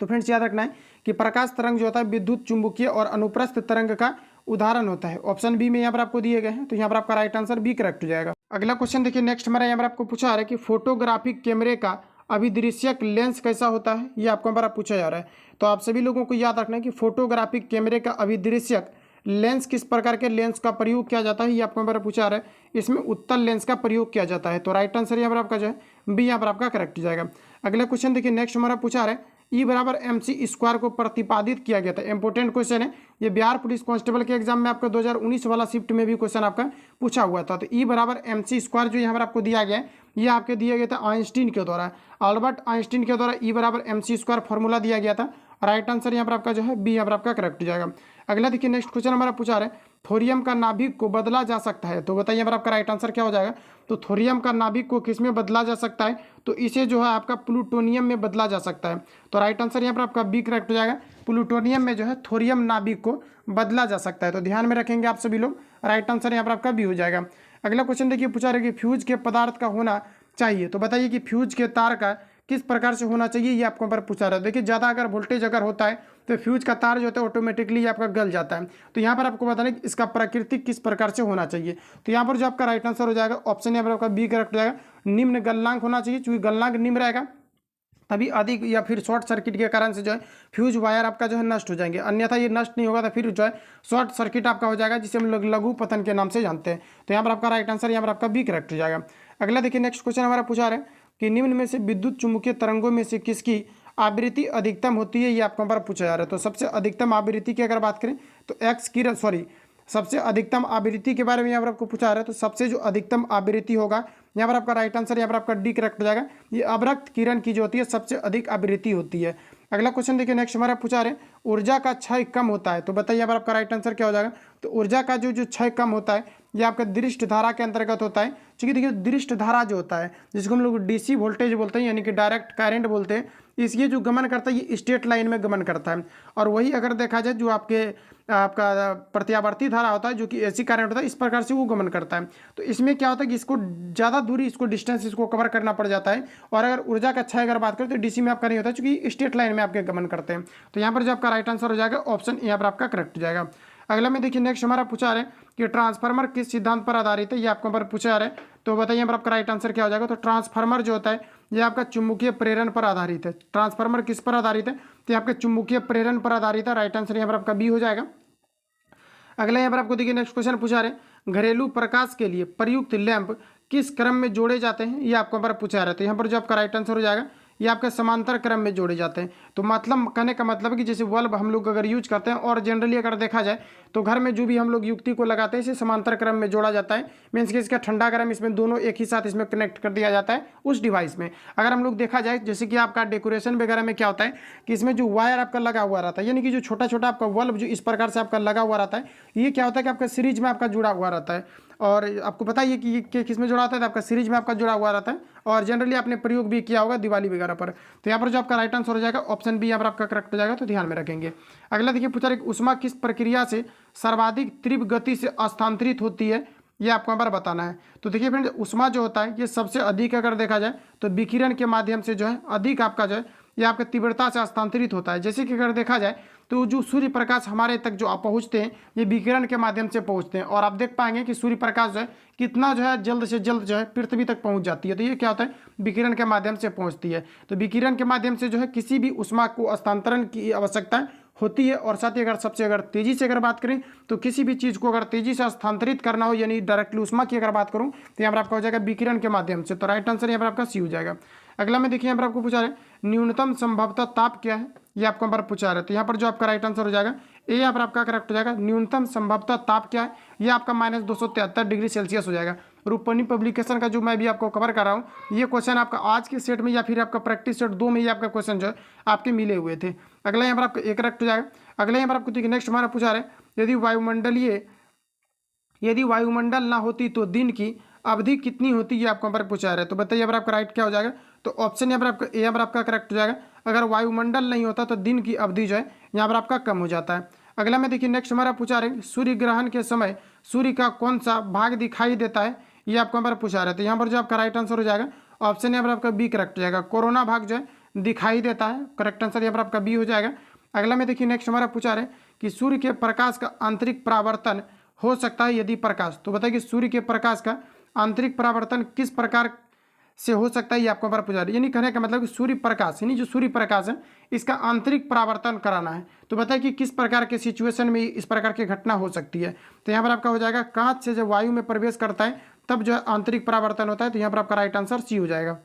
तो फ्रेंड्स याद रखना है कि प्रकाश तरंग जो होता है विद्युत चुंबकीय और अनुप्रस्थ तरंग का उदाहरण होता है। ऑप्शन बी में यहाँ पर आपको दिए गए हैं, तो यहाँ पर आपका राइट आंसर बी करेक्ट हो जाएगा। अगला क्वेश्चन देखिए नेक्स्ट हमारा यहाँ पर आपको पूछा जा रहा है कि फोटोग्राफिक कैमरे का अभिदृश्यक लेंस कैसा होता है, ये आपको हमारा पूछा जा रहा है। तो आप सभी लोगों को याद रखना है कि फोटोग्राफिक कैमरे का अभिदृश्यक लेंस किस प्रकार के लेंस का प्रयोग किया जाता है, ये आपको हमारा पूछा रहा है। इसमें उत्तल लेंस का प्रयोग किया जाता है। तो राइट आंसर यहाँ पर आपका जो है बी यहाँ पर आपका करेक्ट हो जाएगा। अगला क्वेश्चन देखिए नेक्स्ट हमारा पूछा रहा है E बराबर MC² को प्रतिपादित किया गया था। इंपॉर्टेंट क्वेश्चन है ये, बिहार पुलिस कांस्टेबल के एग्जाम में आपका 2019 वाला शिफ्ट में भी क्वेश्चन आपका पूछा हुआ था। तो E बराबर MC² जो यहाँ पर आपको दिया गया है ये आपके दिया गया था आइंस्टीन के द्वारा, अल्बर्ट आइंस्टीन के द्वारा E बराबर MC² फॉर्मूला दिया गया था। राइट आंसर यहाँ पर आपका जो है बी यहाँ पर आपका करेक्ट हो जाएगा। अगला देखिए नेक्स्ट क्वेश्चन हमारा पूछा रहा है थोरियम का नाभिक को बदला जा सकता है। तो बताइए यहाँ पर आपका राइट आंसर क्या हो जाएगा। तो थोरियम का नाभिक को किस में बदला जा सकता है, तो इसे जो है आपका प्लूटोनियम में बदला जा सकता है। तो राइट आंसर यहाँ पर आपका बी करेक्ट हो जाएगा। प्लूटोनियम में जो है थोरियम नाभिक को बदला जा सकता है। तो ध्यान में रखेंगे आप सभी लोग, राइट आंसर यहाँ पर आपका बी हो जाएगा। अगला क्वेश्चन देखिए पूछा रहा है कि फ्यूज के पदार्थ का होना चाहिए। तो बताइए कि फ्यूज के तार का किस प्रकार से होना चाहिए, ये आपको पर पूछा रहा है। देखिए ज़्यादा अगर वोल्टेज अगर होता है तो फ्यूज का तार जो होता है ऑटोमेटिकली आपका गल जाता है। तो यहाँ पर आपको बताना है कि इसका प्रकृति किस प्रकार से होना चाहिए। तो यहाँ पर जो आपका राइट आंसर हो जाएगा ऑप्शन यहाँ पर आपका बी करेक्ट हो जाएगा। निम्न गलनांक होना चाहिए, क्योंकि गलनांक निम्न रहेगा तभी अधिक या फिर शॉर्ट सर्किट के कारण से जो है फ्यूज वायर आपका जो है नष्ट हो जाएंगे, अन्यथा ये नष्ट नहीं होगा तो फिर जो है शॉर्ट सर्किट आपका हो जाएगा, जिसे हम लोग लघु पतन के नाम से जानते हैं। तो यहाँ पर आपका राइट आंसर यहाँ पर आपका बी करेक्ट हो जाएगा। अगला देखिए नेक्स्ट क्वेश्चन हमारा पूछा रहा है कि निम्न में से विद्युत चुम्बकीय तरंगों में से किसकी आवृत्ति अधिकतम होती है, ये आपको हमारा पूछा जा रहा है। तो सबसे अधिकतम आवृत्ति की अगर बात करें तो सबसे अधिकतम आवृत्ति के बारे में यहाँ पर आपको पूछा रहा है। तो सबसे जो अधिकतम आवृत्ति होगा यहाँ पर आपका राइट आंसर यहाँ पर आपका डी करेक्ट हो जाएगा। ये अवरक्त किरण की जो होती है सबसे अधिक आवृत्ति होती है। अगला क्वेश्चन देखिए नेक्स्ट हमारा पूछा रहे ऊर्जा का क्षय कम होता है। तो बताइए यहाँ पर आपका राइट आंसर क्या हो जाएगा। तो ऊर्जा का जो क्षय कम होता है ये आपका दृष्ट धारा के अंतर्गत होता है। क्योंकि देखिए दृष्ट धारा जो होता है जिसको हम लोग डीसी वोल्टेज बोलते हैं, यानी कि डायरेक्ट करंट बोलते हैं, इसलिए जो गमन करता है ये स्ट्रेट लाइन में गमन करता है। और वही अगर देखा जाए जो आपका प्रत्यावर्ती धारा होता है जो कि एसी करंट होता है, इस प्रकार से वो गमन करता है। तो इसमें क्या होता है कि इसको ज़्यादा दूरी इसको डिस्टेंस इसको कवर करना पड़ जाता है। और अगर ऊर्जा का क्षय अगर बात करें तो डीसी में आपका नहीं होता है, क्योंकि स्ट्रेट लाइन में आपके गमन करते हैं। तो यहाँ पर जो आपका राइट आंसर हो जाएगा ऑप्शन यहाँ पर आपका करेक्ट हो जाएगा। अगला में देखिए नेक्स्ट हमारा पूछा रहे कि ट्रांसफार्मर किस सिद्धांत पर आधारित है, ये आपको पर पूछा रहे। तो बताइए यहाँ पर आपका राइट आंसर क्या हो जाएगा। तो ट्रांसफार्मर जो होता है ये आपका चुंबकीय प्रेरण पर आधारित है। ट्रांसफार्मर किस पर आधारित है, तो आपके चुंबकीय प्रेरण पर आधारित है। राइट आंसर यहाँ पर आपका बी हो जाएगा। अगला यहाँ पर आपको देखिए नेक्स्ट क्वेश्चन पूछा रहे घरेलू प्रकाश के लिए प्रयुक्त लैंप किस क्रम में जोड़े जाते हैं, ये आपको पर पूछा रहा है। तो यहाँ पर जो आपका राइट आंसर हो जाएगा ये आपके समांतर क्रम में जोड़े जाते हैं। तो मतलब कहने का मतलब है कि जैसे बल्ब हम लोग अगर यूज करते हैं और जनरली अगर देखा जाए तो घर में जो भी हम लोग युक्ति को लगाते हैं इसे समांतर क्रम में जोड़ा जाता है। मीन्स कि इसका ठंडा गर्म इसमें दोनों एक ही साथ इसमें कनेक्ट कर दिया जाता है उस डिवाइस में। अगर हम लोग देखा जाए जैसे कि आपका डेकोरेशन वगैरह में क्या होता है कि इसमें जो वायर आपका लगा हुआ रहता है, यानी कि जो छोटा छोटा आपका बल्ब जो इस प्रकार से आपका लगा हुआ रहता है, ये क्या होता है कि आपका सीरीज में आपका जुड़ा हुआ रहता है। और आपको पता ही है कि ये किस में जुड़ा होता है, तो आपका सीरीज में आपका जुड़ा हुआ रहता है और जनरली आपने प्रयोग भी किया होगा दिवाली वगैरह पर। तो यहाँ पर जो आपका राइट आंसर हो जाएगा ऑप्शन बी यहाँ पर आपका करेक्ट हो जाएगा, तो ध्यान में रखेंगे। अगला देखिए पूछा रहा है ऊष्मा किस प्रक्रिया से सर्वाधिक तीव्र गति से स्थानांतरित होती है, ये आपको यहाँ पर बताना है। तो देखिए फ्रेंड ऊष्मा जो होता है ये सबसे अधिक अगर देखा जाए तो विकिरण के माध्यम से जो है अधिक आपका जो है ये आपका तीव्रता से हस्तांतरित होता है। जैसे कि अगर देखा जाए तो जो सूर्य प्रकाश हमारे तक जो पहुँचते हैं ये विकिरण के माध्यम से पहुँचते हैं, और आप देख पाएंगे कि सूर्य प्रकाश जो है कितना जो है जल्द से जल्द जो है पृथ्वी तक पहुँच जाती है। तो ये क्या होता है, विकिरण के माध्यम से पहुँचती है। तो विकिरण के माध्यम से जो है किसी भी ऊष्मा को हस्तांतरण की आवश्यकता होती है। और साथ ही अगर तेजी से अगर बात करें तो किसी भी चीज़ को अगर तेजी से स्थानांतरित करना हो यानी डायरेक्टली ऊष्मा की अगर बात करूं तो यहाँ पर आपका हो जाएगा विकिरण के माध्यम से। तो राइट आंसर यहाँ पर आपका सी हो जाएगा। अगला में देखिए यहाँ पर आपको पूछा रहे न्यूनतम संभवतः ताप क्या है, ये आपको यहाँ पर पूछा रहे। तो यहाँ पर जो आपका राइट आंसर हो जाएगा ए यहाँ पर आपका करेक्ट हो जाएगा। न्यूनतम संभवतः ताप क्या है, ये आपका -273 डिग्री सेल्सियस हो जाएगा। रूपनी पब्लिकेशन का जो मैं भी आपको कवर कर रहा हूँ ये क्वेश्चन आपका आज के सेट में या फिर आपका प्रैक्टिस सेट 2 में ही आपका क्वेश्चन जो है आपके मिले हुए थे। अगला यहाँ पर आपका एक करेक्ट हो जाएगा। अगला यहाँ पर आपको देखिए नेक्स्ट हमारा पूछा रहे यदि वायुमंडल ना होती तो दिन की अवधि कितनी होती है, आपको यहाँ पर पूछा रहे। तो बताइए यहाँ पर आपका राइट क्या हो जाएगा, तो ऑप्शन यहाँ पर आपका ए यहाँ पर आपका करेक्ट हो जाएगा। अगर वायुमंडल नहीं होता तो दिन की अवधि जो है यहाँ पर आपका कम हो जाता है। अगला में देखिए नेक्स्ट हमारा पूछा रहे सूर्य ग्रहण के समय सूर्य का कौन सा भाग दिखाई देता है, ये आपको यहाँ पर पूछा रहे। तो यहाँ पर जो आपका राइट आंसर हो जाएगा ऑप्शन यहाँ पर आपका बी करेक्ट हो जाएगा। कोरोना भाग जो है दिखाई देता है, करेक्ट आंसर यहाँ पर आपका बी हो जाएगा। अगला में देखिए नेक्स्ट हमारा पूछा रहे कि सूर्य के प्रकाश का आंतरिक परावर्तन हो सकता है यदि प्रकाश, तो बताइए कि सूर्य के प्रकाश का आंतरिक परावर्तन किस प्रकार से हो सकता है, ये आपको बार पूछा रहे। यानी कहने का मतलब कि सूर्य प्रकाश यानी जो सूर्य प्रकाश है इसका आंतरिक परावर्तन कराना है। तो बताइए कि किस प्रकार के सिचुएशन में इस प्रकार की घटना हो सकती है। तो यहाँ पर आपका हो जाएगा कांच से जब वायु में प्रवेश करता है तब जो है आंतरिक परावर्तन होता है। तो यहाँ पर आपका राइट आंसर सी हो जाएगा।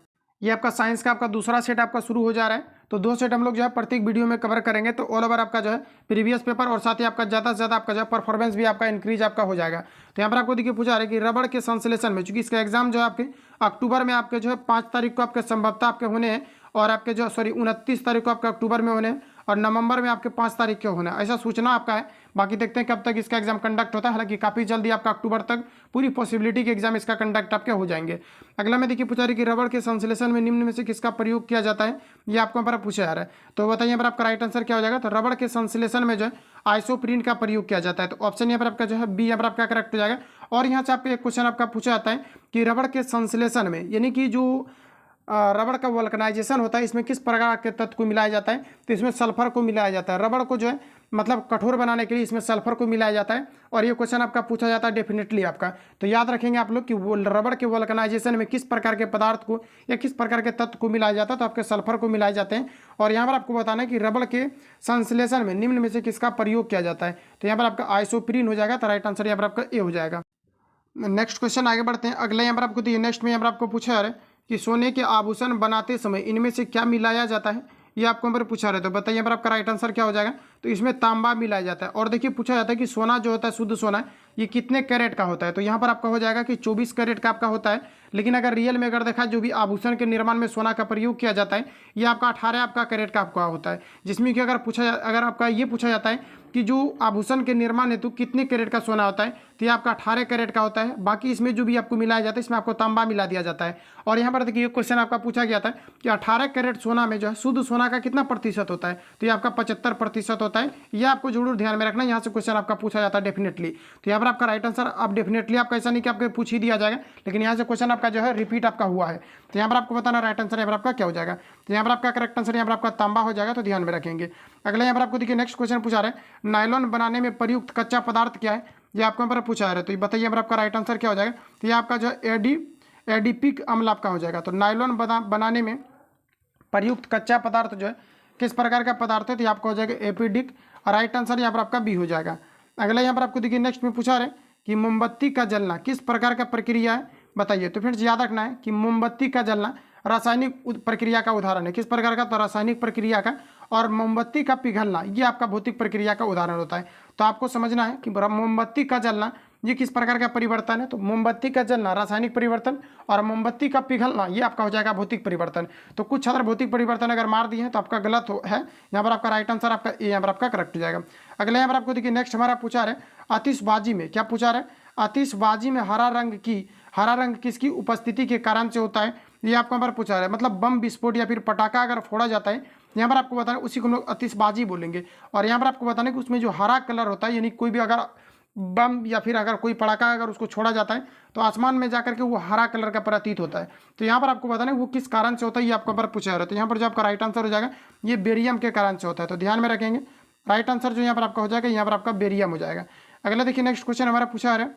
ये आपका साइंस का आपका दूसरा सेट आपका शुरू हो जा रहा है। तो 2 सेट हम लोग जो है प्रत्येक वीडियो में कवर करेंगे। तो ऑल ओवर आपका जो है प्रीवियस पेपर और साथ ही आपका ज़्यादा से ज़्यादा आपका जो है परफॉर्मेंस भी आपका इंक्रीज आपका हो जाएगा। तो यहाँ पर आपको देखिए पूछा है कि रबड़ के संश्लेषण में, चूंकि इसका एग्जाम जो है आपके अक्टूबर में आपके जो है 5 तारीख को आपके संभवतः आपके होने हैं और आपके जो 29 तारीख को आपके अक्टूबर में होने हैं और नवंबर में आपके 5 तारीख के होना है, ऐसा सूचना आपका है। बाकी देखते हैं कब तक इसका एग्जाम कंडक्ट होता है। हालांकि काफ़ी जल्दी आपका अक्टूबर तक पूरी पॉसिबिलिटी के एग्जाम इसका कंडक्ट आपके हो जाएंगे। अगला में देखिए पूछा रही कि रबड़ के संश्लेषण में निम्न में से किसका प्रयोग किया जाता है, ये आपको यहाँ पर पूछा जा रहा है। तो बताइए यहाँ पर आपका राइट आंसर क्या हो जाएगा। तो रबड़ के संश्लेषण में जो है आइसोप्रीन का प्रयोग किया जाता है। तो ऑप्शन यहाँ पर आपका जो है बी यहाँ पर आपका करेक्ट हो जाएगा। और यहाँ से आपको एक क्वेश्चन आपका पूछा जाता है कि रबड़ के संश्लेषण में यानी कि जो रबड़ का वल्कनाइजेशन होता है इसमें किस प्रकार के तत्व को मिलाया जाता है, तो इसमें सल्फर को मिलाया जाता है। रबड़ को जो है मतलब कठोर बनाने के लिए इसमें सल्फर को मिलाया जाता है और ये क्वेश्चन आपका पूछा जाता है डेफिनेटली आपका। तो याद रखेंगे आप लोग कि वो रबड़ के वल्कनाइजेशन में किस प्रकार के पदार्थ को या किस प्रकार के तत्व को मिलाया जाता है, तो आपके सल्फर को मिलाए जाते हैं। और यहाँ पर आपको बताना है कि रबड़ के संश्लेषण में निम्न में से किसका प्रयोग किया जाता है। तो यहाँ पर आपका आइसोप्रीन हो जाएगा। तो राइट आंसर यहाँ पर आपका ए हो जाएगा। नेक्स्ट क्वेश्चन आगे बढ़ते हैं। अगला यहाँ पर आपको दिए नेक्स्ट में यहाँ पर आपको पूछा है कि सोने के आभूषण बनाते समय इनमें से क्या मिलाया जाता है, ये आपको यहाँ पर पूछा रहे। तो बताइए यहाँ पर आपका राइट आंसर क्या हो जाएगा। तो इसमें तांबा मिलाया जाता है। और देखिए पूछा जाता है कि सोना जो होता है शुद्ध सोना ये कितने कैरेट का होता है। तो यहाँ पर आपका हो जाएगा कि 24 कैरेट का आपका होता है। लेकिन अगर रियल में अगर देखा जो भी आभूषण के निर्माण में सोना का प्रयोग किया जाता है ये आपका 18 आपका कैरेट का आपका होता है। जिसमें कि अगर आपका ये पूछा जाता है कि जो आभूषण के निर्माण हेतु कितने कैरेट का सोना होता है, तो ये आपका 18 कैरेट का होता है। बाकी इसमें जो भी आपको मिलाया जाता है इसमें आपको तांबा मिला दिया जाता है। और यहाँ पर देखिए क्वेश्चन आपका पूछा गया था कि 18 कैरेट सोना में जो है शुद्ध सोना का कितना प्रतिशत होता है, तो ये आपका 75% होता है। ये आपको जरूर ध्यान में रखना, यहाँ से क्वेश्चन आपका पूछा जाता है डेफिनेटली। तो यहाँ पर आपका राइट आंसर आप डेफिनेटली आपका ऐसा नहीं कि आपको पूछ ही दिया जाएगा, लेकिन यहाँ से क्वेश्चन आपका जो है रिपीट आपका हुआ है। तो यहाँ पर आपको बताना राइट आंसर यहाँ पर आपका क्या हो जाएगा। तो यहाँ पर आपका करेक्ट आंसर यहाँ पर आपका तांबा हो जाएगा। तो ध्यान में रखेंगे। अगला यहाँ पर आपको देखिए नेक्स्ट क्वेश्चन पूछा रहे हैं नायलॉन बनाने में प्रयुक्त कच्चा पदार्थ क्या है, ये आपको यहाँ पर पूछा रहे। तो ये बताइए यहाँ पर आपका राइट आंसर क्या हो जाएगा। तो ये आपका जो एडिपिक अम्ल आपका हो जाएगा। तो नायलॉन बनाने में प्रयुक्त कच्चा पदार्थ जो है किस प्रकार का पदार्थ है, तो आपका हो जाएगा एपिडिक। और राइट आंसर यहाँ पर आपका बी हो जाएगा। अगला यहाँ पर आपको देखिए नेक्स्ट में पूछा रहे कि मोमबत्ती का जलना किस प्रकार का प्रक्रिया है, बताइए। तो फ्रेंड्स याद रखना है कि मोमबत्ती का जलना रासायनिक प्रक्रिया का उदाहरण है। किस प्रकार का, तो रासायनिक प्रक्रिया का। और मोमबत्ती का पिघलना ये आपका भौतिक प्रक्रिया का उदाहरण होता है। तो आपको समझना है कि मोमबत्ती का जलना ये किस प्रकार का परिवर्तन है। तो मोमबत्ती का जलना रासायनिक परिवर्तन और मोमबत्ती का पिघलना ये आपका हो जाएगा भौतिक परिवर्तन। तो कुछ छात्र भौतिक परिवर्तन अगर मार दिए हैं तो आपका गलत है। यहाँ पर आपका राइट आंसर आपका ए यहाँ पर आपका करेक्ट हो जाएगा। अगले यहाँ पर आपको देखिए नेक्स्ट हमारा पूछा रहे आतिशबाजी में क्या पूछा रहे, आतिशबाजी में हरा रंग किसकी उपस्थिति के कारण से होता है, ये आपको यहाँ पर पूछा रहा है। मतलब बम विस्फोट या फिर पटाखा अगर फोड़ा जाता है, यहाँ पर आपको बताना उसी को हम लोग आतिशबाजी बोलेंगे। और यहाँ पर आपको बताना कि उसमें जो हरा कलर होता है, यानी कोई भी अगर बम या फिर अगर कोई पटाखा अगर उसको छोड़ा जाता है तो आसमान में जाकर के वो हरा कलर का प्रतीत होता है। तो यहाँ पर आपको बताना वो किस कारण से होता है, ये आपको पर पूछा रहा है। तो यहाँ पर जो आपका राइट आंसर हो जाएगा ये बेरियम के कारण से होता है, तो ध्यान में रखेंगे। राइट आंसर जो यहाँ पर आपका हो जाएगा, यहाँ पर आपका बेरियम हो जाएगा। अगला देखिए नेक्स्ट क्वेश्चन हमारा पूछा रहा है,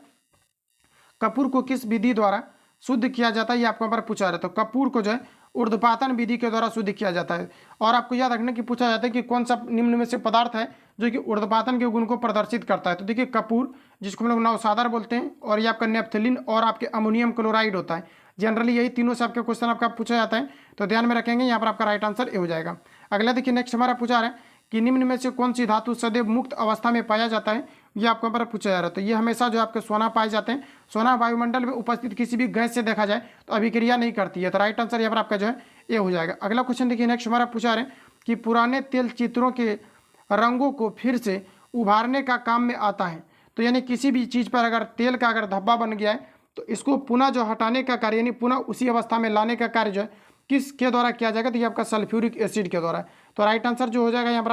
कपूर को किस विधि द्वारा शुद्ध किया जाता है, ये आपको पर पूछा रहा है। तो कपूर को जो है ऊर्ध्वपातन विधि के द्वारा शुद्ध किया जाता है। और आपको याद रखना कि पूछा जाता है कि कौन सा निम्न में से पदार्थ है जो कि ऊर्ध्वपातन के गुण को प्रदर्शित करता है। तो देखिए कपूर, जिसको हम लोग नवसादर बोलते हैं, और ये आपका नेफ्थलीन और आपके अमोनियम क्लोराइड होता है। जनरली यही तीनों से आपके क्वेश्चन आपका पूछा जाता है, तो ध्यान में रखेंगे। यहाँ पर आपका राइट आंसर ए हो जाएगा। अगला देखिए नेक्स्ट हमारा पूछा रहा है कि निम्न में से कौन सी धातु सदैव मुक्त अवस्था में पाया जाता है, ये आपको यहाँ पर पूछा जा रहा है। तो ये हमेशा जो आपके सोना पाए जाते हैं। सोना वायुमंडल में उपस्थित किसी भी गैस से देखा जाए तो अभिक्रिया नहीं करती है, तो राइट आंसर यहाँ पर आपका जो है ये हो जाएगा। अगला क्वेश्चन देखिए नेक्स्ट हमारा पूछा रहे कि पुराने तेल चित्रों के रंगों को फिर से उभारने का काम में आता है। तो यानी किसी भी चीज़ पर अगर तेल का अगर धब्बा बन गया है तो इसको पुनः जो हटाने का कार्य, यानी पुनः उसी अवस्था में लाने का कार्य जो है किसके द्वारा किया जाएगा, तो ये आपका सल्फ्यूरिक एसिड के द्वारा। तो राइट आंसर जो हो जाएगा यहाँ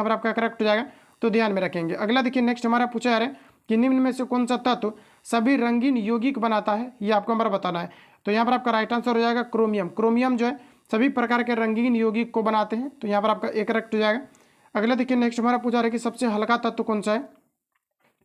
पर आपका करेक्ट हो जाएगा, तो ध्यान में रखेंगे। अगला देखिए नेक्स्ट हमारा पूछा जा रहा है कि निम्न में से कौन सा तत्व सभी रंगीन यौगिक बनाता है, ये आपको हमारा बताना है। तो यहाँ पर आपका राइट आंसर हो जाएगा क्रोमियम। क्रोमियम जो है सभी प्रकार के रंगीन यौगिक को बनाते हैं, तो यहाँ पर आपका एक करेक्ट हो जाएगा। अगला देखिए नेक्स्ट हमारा पूछा रहा है कि सबसे हल्का तत्व कौन सा है,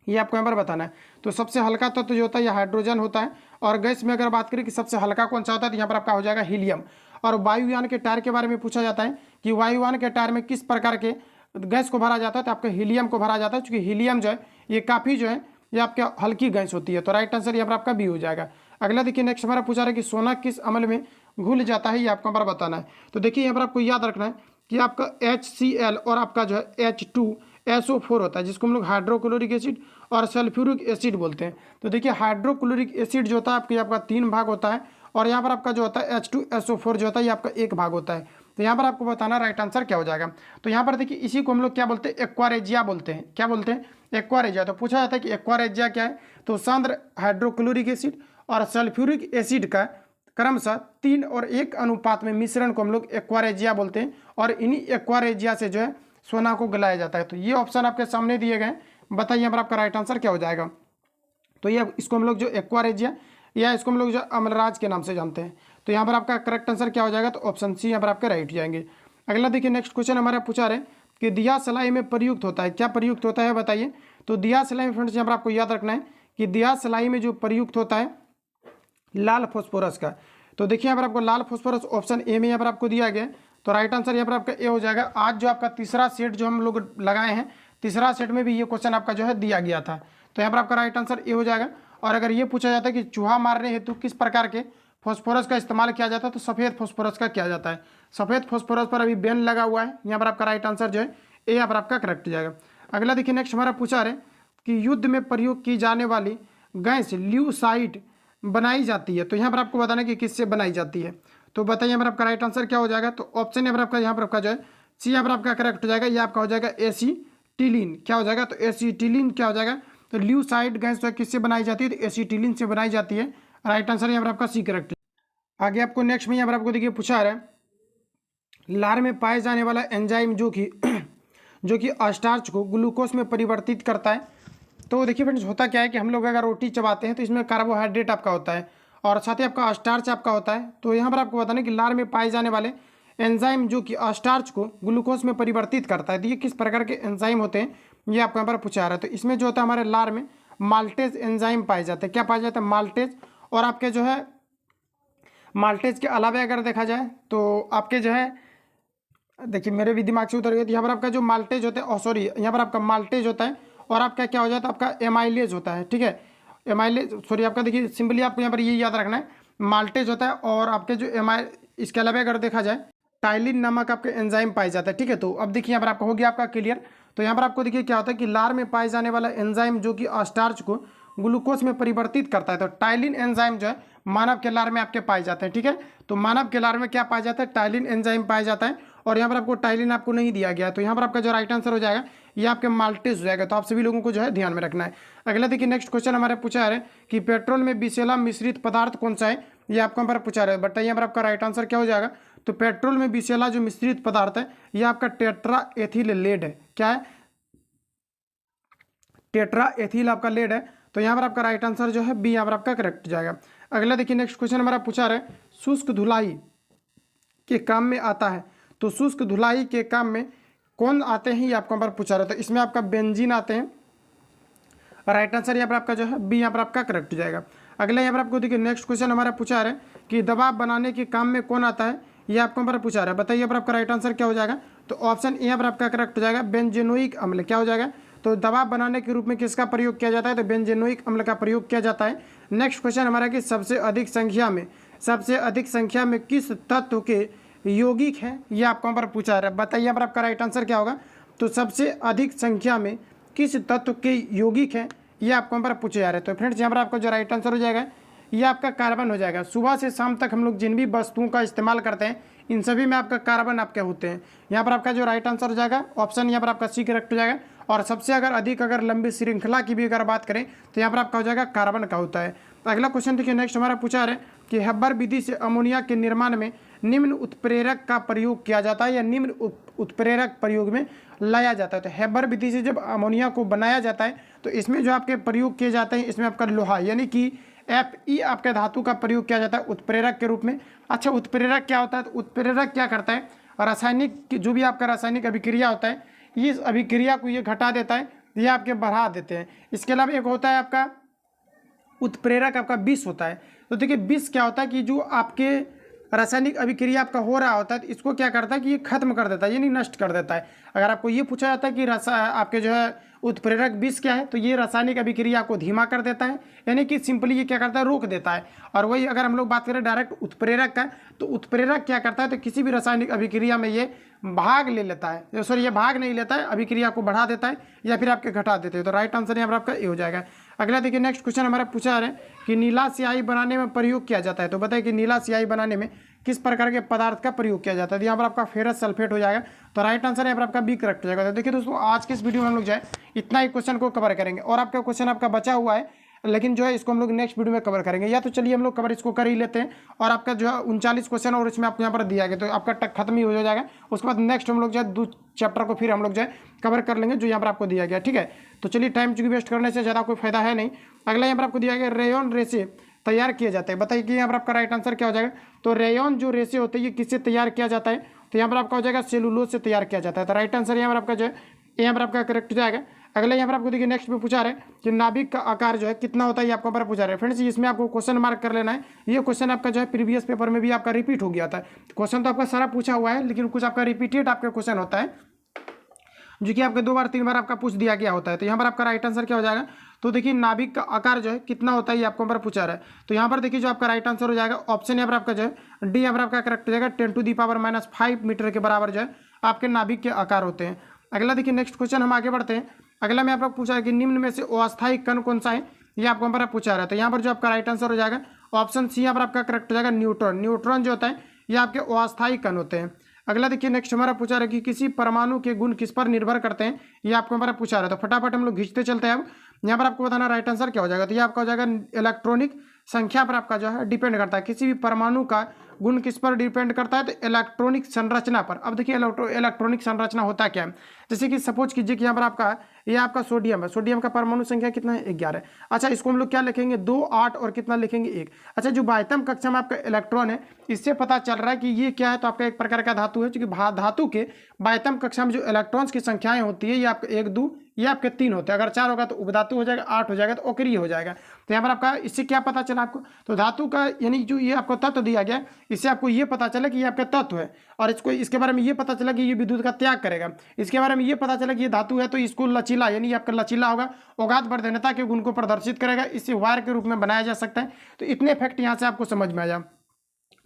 ये आपको यहाँ पर बताना है। तो सबसे हल्का तत्व जो होता है ये हाइड्रोजन होता है। और गैस में अगर बात करें कि सबसे हल्का कौन सा होता है, तो यहाँ पर आपका हो जाएगा हीलियम। और वायुयान के टायर के बारे में पूछा जाता है कि वायुयान के टायर में किस प्रकार के गैस को भरा जाता है, तो आपका हीलियम को भरा जाता है, क्योंकि हीलियम जो है ये काफ़ी जो है ये आपके हल्की गैस होती है। तो राइट आंसर यहाँ पर आपका बी हो जाएगा। अगला देखिए नेक्स्ट हमारा पूछा रहा है कि सोना किस अम्ल में घुल जाता है, ये आपको हमारा बताना है। तो देखिए यहाँ पर आपको याद रखना है कि आपका HCl और आपका जो है H2SO4 होता है, जिसको हम लोग हाइड्रोक्लोरिक एसिड और सल्फ्यूरिक एसिड बोलते हैं। तो देखिए हाइड्रोक्लोरिक एसिड जो होता है आपका 3 भाग होता है, और यहाँ पर आपका जो होता है H2SO4 जो होता है ये आपका 1 भाग होता है। तो यहाँ पर आपको बताना राइट आंसर क्या हो जाएगा। तो यहाँ पर देखिए इसी को हम लोग क्या बोलते हैं, एक्वारेजिया बोलते हैं। क्या बोलते हैं, एक्वारेजिया। तो पूछा जाता है कि एक्वारेजिया क्या है, तो सांद्र हाइड्रोक्लोरिक एसिड और सल्फ्यूरिक एसिड का क्रमशः 3 और 1 अनुपात में मिश्रण को हम लोग एक्वारेजिया बोलते हैं। और इन्हीं एक्वारेजिया से जो है सोना को गलाया जाता है। तो ये ऑप्शन आपके सामने दिए गए, बताइए यहाँ पर आपका राइट आंसर क्या हो जाएगा। तो ये इसको हम लोग जो एक्वारेजिया या इसको हम लोग जो अमलराज के नाम से जानते हैं। तो यहाँ पर आपका करेक्ट आंसर क्या हो जाएगा, तो ऑप्शन सी यहाँ पर आपके राइट हो जाएंगे। अगला देखिए नेक्स्ट क्वेश्चन हमारा पूछा रहे कि दिया सलाई में प्रयुक्त होता है, क्या प्रयुक्त होता है बताइए। तो दिया सलाई में फ्रेंड्स यहाँ पर आपको याद रखना है कि दिया सलाई में जो प्रयुक्त होता है लाल फॉस्फोरस का। तो देखिए यहाँ पर आपको लाल फॉस्फोरस ऑप्शन ए में यहाँ पर आपको दिया गया। तो राइट आंसर यहाँ पर आपका ए हो जाएगा। आज जो आपका तीसरा सेट जो हम लोग लगाए हैं, तीसरा सेट में भी ये क्वेश्चन आपका जो है दिया गया था। तो यहाँ पर आपका राइट आंसर ए हो जाएगा। और अगर ये पूछा जाता है कि चूहा मारने हेतु किस प्रकार के फॉस्फोरस का इस्तेमाल किया जाता है, तो सफ़ेद फॉस्फोरस का किया जाता है। सफ़ेद फॉस्फोरस पर अभी बैन लगा हुआ है, यहाँ पर आपका राइट आंसर जो है ए यहाँ पर आपका करेक्ट हो जाएगा। अगला देखिए नेक्स्ट हमारा पूछा रहे कि युद्ध में प्रयोग की जाने वाली गैस ल्यूसाइड बनाई जाती है। तो यहाँ पर आपको बताना कि किससे बनाई जाती है। तो बताइए यहाँ पर आपका राइट आंसर क्या हो जाएगा। तो ऑप्शन यहाँ पर आपका जो है सी यहाँ पर आपका करेक्ट हो जाएगा। ये आपका हो जाएगा एसीटिलीन। क्या हो जाएगा, तो एसीटिलीन क्या हो जाएगा। तो ल्यूसाइड गैस जो है किससे बनाई जाती है, तो एसीटिलीन से बनाई जाती है। राइट आंसर यहाँ पर आपका सी करेक्ट है। आगे आपको नेक्स्ट में यहाँ पर आपको देखिए पूछा रहा है लार में पाए जाने वाला एंजाइम जो कि स्टार्च को ग्लूकोज में परिवर्तित करता है। तो देखिए फ्रेंड्स होता क्या है कि हम लोग अगर रोटी चबाते हैं तो इसमें कार्बोहाइड्रेट आपका होता है और साथ ही आपका स्टार्च आपका होता है। तो यहाँ पर आपको बताना कि लार में पाए जाने वाले एंजाइम जो कि स्टार्च को ग्लूकोज में परिवर्तित करता है, तो ये किस प्रकार के एंजाइम होते हैं, ये आपको यहाँ पर पूछा रहा है। तो इसमें जो होता है हमारे लार में माल्टेज एंजाइम पाए जाते हैं। क्या पाए जाते हैं, माल्टेज। और आपके जो है माल्टेज के अलावा अगर देखा जाए तो आपके जो है देखिए मेरे भी दिमाग से उतर गया। तो यहाँ पर आपका जो माल्टेज होता है, सॉरी यहाँ पर आपका माल्टेज होता है और आपका क्या हो जाता है, आपका एमाइलेज होता है। ठीक है, एमाइलेज सॉरी आपका देखिए सिंपली आपको यहाँ पर ये याद रखना है, माल्टेज होता है और आपके जो इसके अलावा अगर देखा जाए टाइलिन नामक आपके एंजाइम पाए जाता है। ठीक है, तो अब देखिए यहाँ पर आपका हो गया आपका क्लियर। तो यहाँ पर आपको देखिए क्या होता है कि लार में पाए जाने वाला एंजाइम जो कि स्टार्च को ग्लूकोज में परिवर्तित करता है। तो टाइलिन एंजाइम जो है मानव के लार में आपके पाए जाते हैं। ठीक है, तो मानव के लार में क्या पाया जाता है, टाइलिन एंजाइम पाया जाता है। और यहाँ पर आपको टाइलिन आपको नहीं दिया गया, तो यहाँ पर आपका जो राइट आंसर हो जाएगा ये आपके माल्टेज हो जाएगा। तो आप सभी लोगों को जो है ध्यान में रखना है। अगला देखिए नेक्स्ट क्वेश्चन हमारे पूछा है कि पेट्रोल में विषैला मिश्रित पदार्थ कौन सा है, ये आपको हमारा पूछा रहा है। बताइए यहाँ पर आपका राइट आंसर क्या हो जाएगा। तो पेट्रोल में विषैला जो मिश्रित पदार्थ है ये आपका टेट्रा एथिल लेड है। क्या है, टेट्रा एथिल आपका लेड है। तो यहाँ पर आपका राइट आंसर जो है बी यहाँ पर आपका करेक्ट जाएगा। अगला देखिए नेक्स्ट क्वेश्चन हमारा पूछा रहा है शुष्क धुलाई के काम में आता है। तो शुष्क धुलाई के काम में कौन आते हैं ये आपको यहाँ पर पूछा रहा था। इसमें आपका बेंजीन आते हैं। राइट आंसर यहाँ पर आपका जो है बी यहाँ पर आपका करेक्ट जाएगा। अगला यहाँ पर आपको देखिए नेक्स्ट क्वेश्चन हमारा पूछा रहा है कि दवा बनाने के काम में कौन आता है, ये आपको यहाँ पर पूछा रहा है। बताइए यहाँ पर आपका राइट आंसर क्या हो जाएगा। तो ऑप्शन ए यहाँ पर आपका करेक्ट हो जाएगा, बेंजेनोइक अम्ल। क्या हो जाएगा, तो दवा बनाने के रूप में किसका प्रयोग किया जाता है, तो बेंजेनोइक अम्ल का प्रयोग किया जाता है। नेक्स्ट क्वेश्चन हमारा कि सबसे अधिक संख्या में किस तत्व के यौगिक हैं, ये आपको यहाँ पर पूछा रहा है। बताइए यहाँ पर आपका राइट आंसर क्या होगा। तो सबसे अधिक संख्या में किस तत्व के यौगिक हैं, ये आपको यहाँ पर पूछे जा रहे हैं। तो फ्रेंड्स यहाँ पर आपका जो राइट आंसर हो जाएगा ये आपका कार्बन हो जाएगा। सुबह से शाम तक हम लोग जिन भी वस्तुओं का इस्तेमाल करते हैं इन सभी में आपका कार्बन आपके होते हैं। यहाँ पर आपका जो राइट आंसर हो जाएगा ऑप्शन यहाँ पर आपका सी करेक्ट हो जाएगा। और सबसे अगर लंबी श्रृंखला की भी अगर बात करें तो यहाँ पर आपका हो जाएगा कार्बन का होता है। अगला क्वेश्चन देखिए नेक्स्ट हमारा पूछा है कि हेबर विधि से अमोनिया के निर्माण में निम्न उत्प्रेरक का प्रयोग किया जाता है या निम्न उत्प्रेरक प्रयोग में लाया जाता है। तो हेबर विधि से जब अमोनिया को बनाया जाता है तो इसमें जो आपके प्रयोग किए जाते हैं इसमें आपका लोहा यानी कि Fe आपके धातु का प्रयोग किया जाता है उत्प्रेरक के रूप में। अच्छा, उत्प्रेरक क्या होता है, तो उत्प्रेरक क्या करता है, रासायनिक जो भी आपका रासायनिक अभिक्रिया होता है इस अभिक्रिया को ये घटा देता है, ये आपके बढ़ा देते हैं। इसके अलावा एक होता है आपका उत्प्रेरक आपका विष होता है। तो देखिए विष क्या होता है कि जो आपके रासायनिक अभिक्रिया आपका हो रहा होता है तो इसको क्या करता है कि ये खत्म कर देता है यानी नष्ट कर देता है। अगर आपको ये पूछा जाता है कि आपके जो है उत्प्रेरक विष क्या है, तो ये रासायनिक अभिक्रिया को धीमा कर देता है यानी कि सिंपली ये क्या करता है, रोक देता है। और वही अगर हम लोग बात करें डायरेक्ट उत्प्रेरक का, तो उत्प्रेरक क्या करता है, तो किसी भी रासायनिक अभिक्रिया में ये भाग ले लेता है, सॉरी ये भाग नहीं लेता है, अभिक्रिया को बढ़ा देता है या फिर आपके घटा देते हैं। तो राइट आंसर यहाँ पर आपका ए हो जाएगा। अगला देखिए नेक्स्ट क्वेश्चन हमारा पूछा है कि नीला स्याही बनाने में प्रयोग किया जाता है। तो बताइए कि नीला स्याही बनाने में किस प्रकार के पदार्थ का प्रयोग किया जाता है। तो यहाँ पर आपका फेरस सल्फेट हो जाएगा। तो राइट आंसर यहाँ पर आपका बी करेक्ट हो जाएगा। तो देखिए दोस्तों आज के इस वीडियो में हम लोग जाए इतना ही क्वेश्चन को कवर करेंगे और आपका क्वेश्चन आपका बचा हुआ है लेकिन जो है इसको हम लोग नेक्स्ट वीडियो में कवर करेंगे। या तो चलिए हम लोग कवर इसको कर ही लेते हैं और आपका जो है 39 क्वेश्चन और इसमें आपको यहाँ पर दिया गया तो आपका टक खत्म ही हो जाएगा। उसके बाद नेक्स्ट हम लोग जो है 2 चैप्टर को फिर हम लोग जो है कवर कर लेंगे जो यहाँ पर आपको दिया गया। ठीक है, तो चलिए टाइम चूंकि वेस्ट करने से ज़्यादा कोई फायदा है नहीं। अगला यहाँ पर आपको दिया गया रेयन रेसे तैयार किए जाते हैं। बताइए कि यहाँ पर आपका राइट आंसर क्या हो जाएगा। तो रेयन जो रेसे होते हैं ये किससे तैयार किया जाता है, तो यहाँ पर आपका हो जाएगा सेलुलोज से तैयार किया जाता है। तो राइट आंसर यहाँ पर आपका जो है यहाँ पर आपका करेक्ट हो जाएगा। अगला यहाँ पर आपको देखिए नेक्स्ट में पूछा रहे कि नाभिक का आकार जो है कितना होता है, ये आपको पर पूछा रहे फ्रेंड्स। इसमें आपको क्वेश्चन मार्क कर लेना है। ये क्वेश्चन आपका जो है प्रीवियस पेपर में भी आपका रिपीट हो गया था। क्वेश्चन तो आपका सारा पूछा हुआ है लेकिन कुछ आपका रिपीटेड आपका क्वेश्चन होता है जो कि आपके 2 बार 3 बार आपका पूछ दिया गया होता है। तो यहाँ पर आपका राइट आंसर क्या हो जाएगा। तो देखिए नाभिक का आकार जो है कितना होता है ये आपको पर पूछा रहा है। तो यहाँ पर देखिए जो आपका राइट आंसर हो जाएगा ऑप्शन यहाँ पर आपका जो है डी यहाँ पर आपका करेक्ट हो जाएगा। 10⁻⁻5 मीटर के बराबर जो है आपके नाभिक के आकार होते हैं। अगला देखिए नेक्स्ट क्वेश्चन हम आगे बढ़ते हैं। अगला में आपको पूछा है कि निम्न में से अस्थायी कण कौन सा है, ये आपको यहाँ पर पूछा रहा है। तो यहाँ पर जो आपका राइट आंसर हो जाएगा ऑप्शन सी यहाँ पर आपका करेक्ट हो जाएगा न्यूट्रॉन। न्यूट्रॉन जो होता है ये आपके अस्थायी कण होते हैं। अगला देखिए नेक्स्ट हमारा पूछा रहा है कि किसी परमाणु के गुण किस पर निर्भर करते हैं, ये आपको हमारा पूछा रहा है। तो फटाफट हम लोग खींचते चलते हैं। अब यहाँ पर आपको बताना राइट आंसर क्या हो जाएगा। तो ये आपका हो जाएगा इलेक्ट्रॉनिक संख्या पर आपका जो है डिपेंड करता है। किसी भी परमाणु का गुण किस पर डिपेंड करता है, तो इलेक्ट्रॉनिक संरचना पर। अब देखिए इलेक्ट्रॉनिक संरचना होता क्या है, जैसे कि सपोज कीजिए कि यहाँ पर आपका ये आपका सोडियम है। सोडियम का परमाणु संख्या कितना है, 11। अच्छा, इसको हम लोग क्या लिखेंगे 2, 8 और कितना लिखेंगे 1। अच्छा, जो बाह्यतम कक्षा में आपका इलेक्ट्रॉन है इससे पता चल रहा है कि ये क्या है, तो आपका एक प्रकार का धातु है। क्योंकि धातु के बाह्यतम कक्षा में जो इलेक्ट्रॉन्स की संख्याएं होती है ये आपके 1, 2 ये आपके 3 होते हैं। अगर 4 होगा तो उपधातु हो जाएगा, 8 हो जाएगा तो अक्रिय हो जाएगा। तो यहाँ पर आपका इससे क्या पता चला आपको, तो धातु का यानी जो ये आपको तत्व दिया गया इससे आपको ये पता चला कि ये आपका तत्व है और इसके बारे में ये पता चला कि ये विद्युत का त्याग करेगा। इसके बारे में ये पता चला कि ये धातु है तो इसको लचीला यानी आपका लचीला होगा, औगात वर्धनता के गुण को प्रदर्शित करेगा, इसे वायर के रूप में बनाया जा सकता है। तो इतने फैक्ट यहाँ से आपको समझ में आ जाए।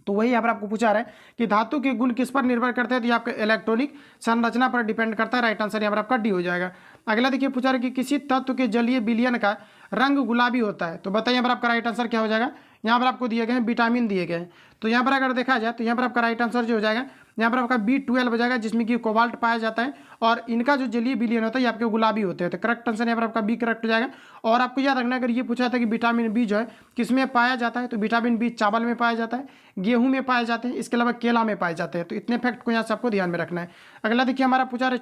तो वही यहाँ पर आपको पूछा रहा है कि धातु के गुण किस पर निर्भर करते हैं, तो ये आपका इलेक्ट्रॉनिक संरचना पर डिपेंड करता है। राइट आंसर यहाँ पर आपका डी हो जाएगा। अगला देखिए पूछा रहा है कि किसी तत्व के जलीय विलयन का रंग गुलाबी होता है। तो बताइए यहाँ पर आपका राइट आंसर क्या हो जाएगा। यहाँ पर आपको दिए गए हैं विटामिन दिए गए हैं। तो यहाँ पर अगर देखा जाए तो यहाँ पर आपका राइट आंसर जो हो जाएगा यहाँ पर आपका B12 हो जाएगा, जिसमें कि कोबाल्ट पाया जाता है, और इनका जो जलीय विलयन होता है ये आपके गुलाबी होते हैं। तो करेक्ट आंसर यहाँ पर आपका बी करेक्ट हो जाएगा। और आपको याद रखना, अगर ये पूछा था कि विटामिन बी जो है किसमें पाया जाता है, तो विटामिन बी चावल में पाया जाता है, गेहूं में पाए जाते हैं, इसके अलावा केला में पाए जाते हैं। तो इतने फैक्ट को यहाँ से आपको ध्यान में रखना है। अगला देखिए हमारा पूछा रहे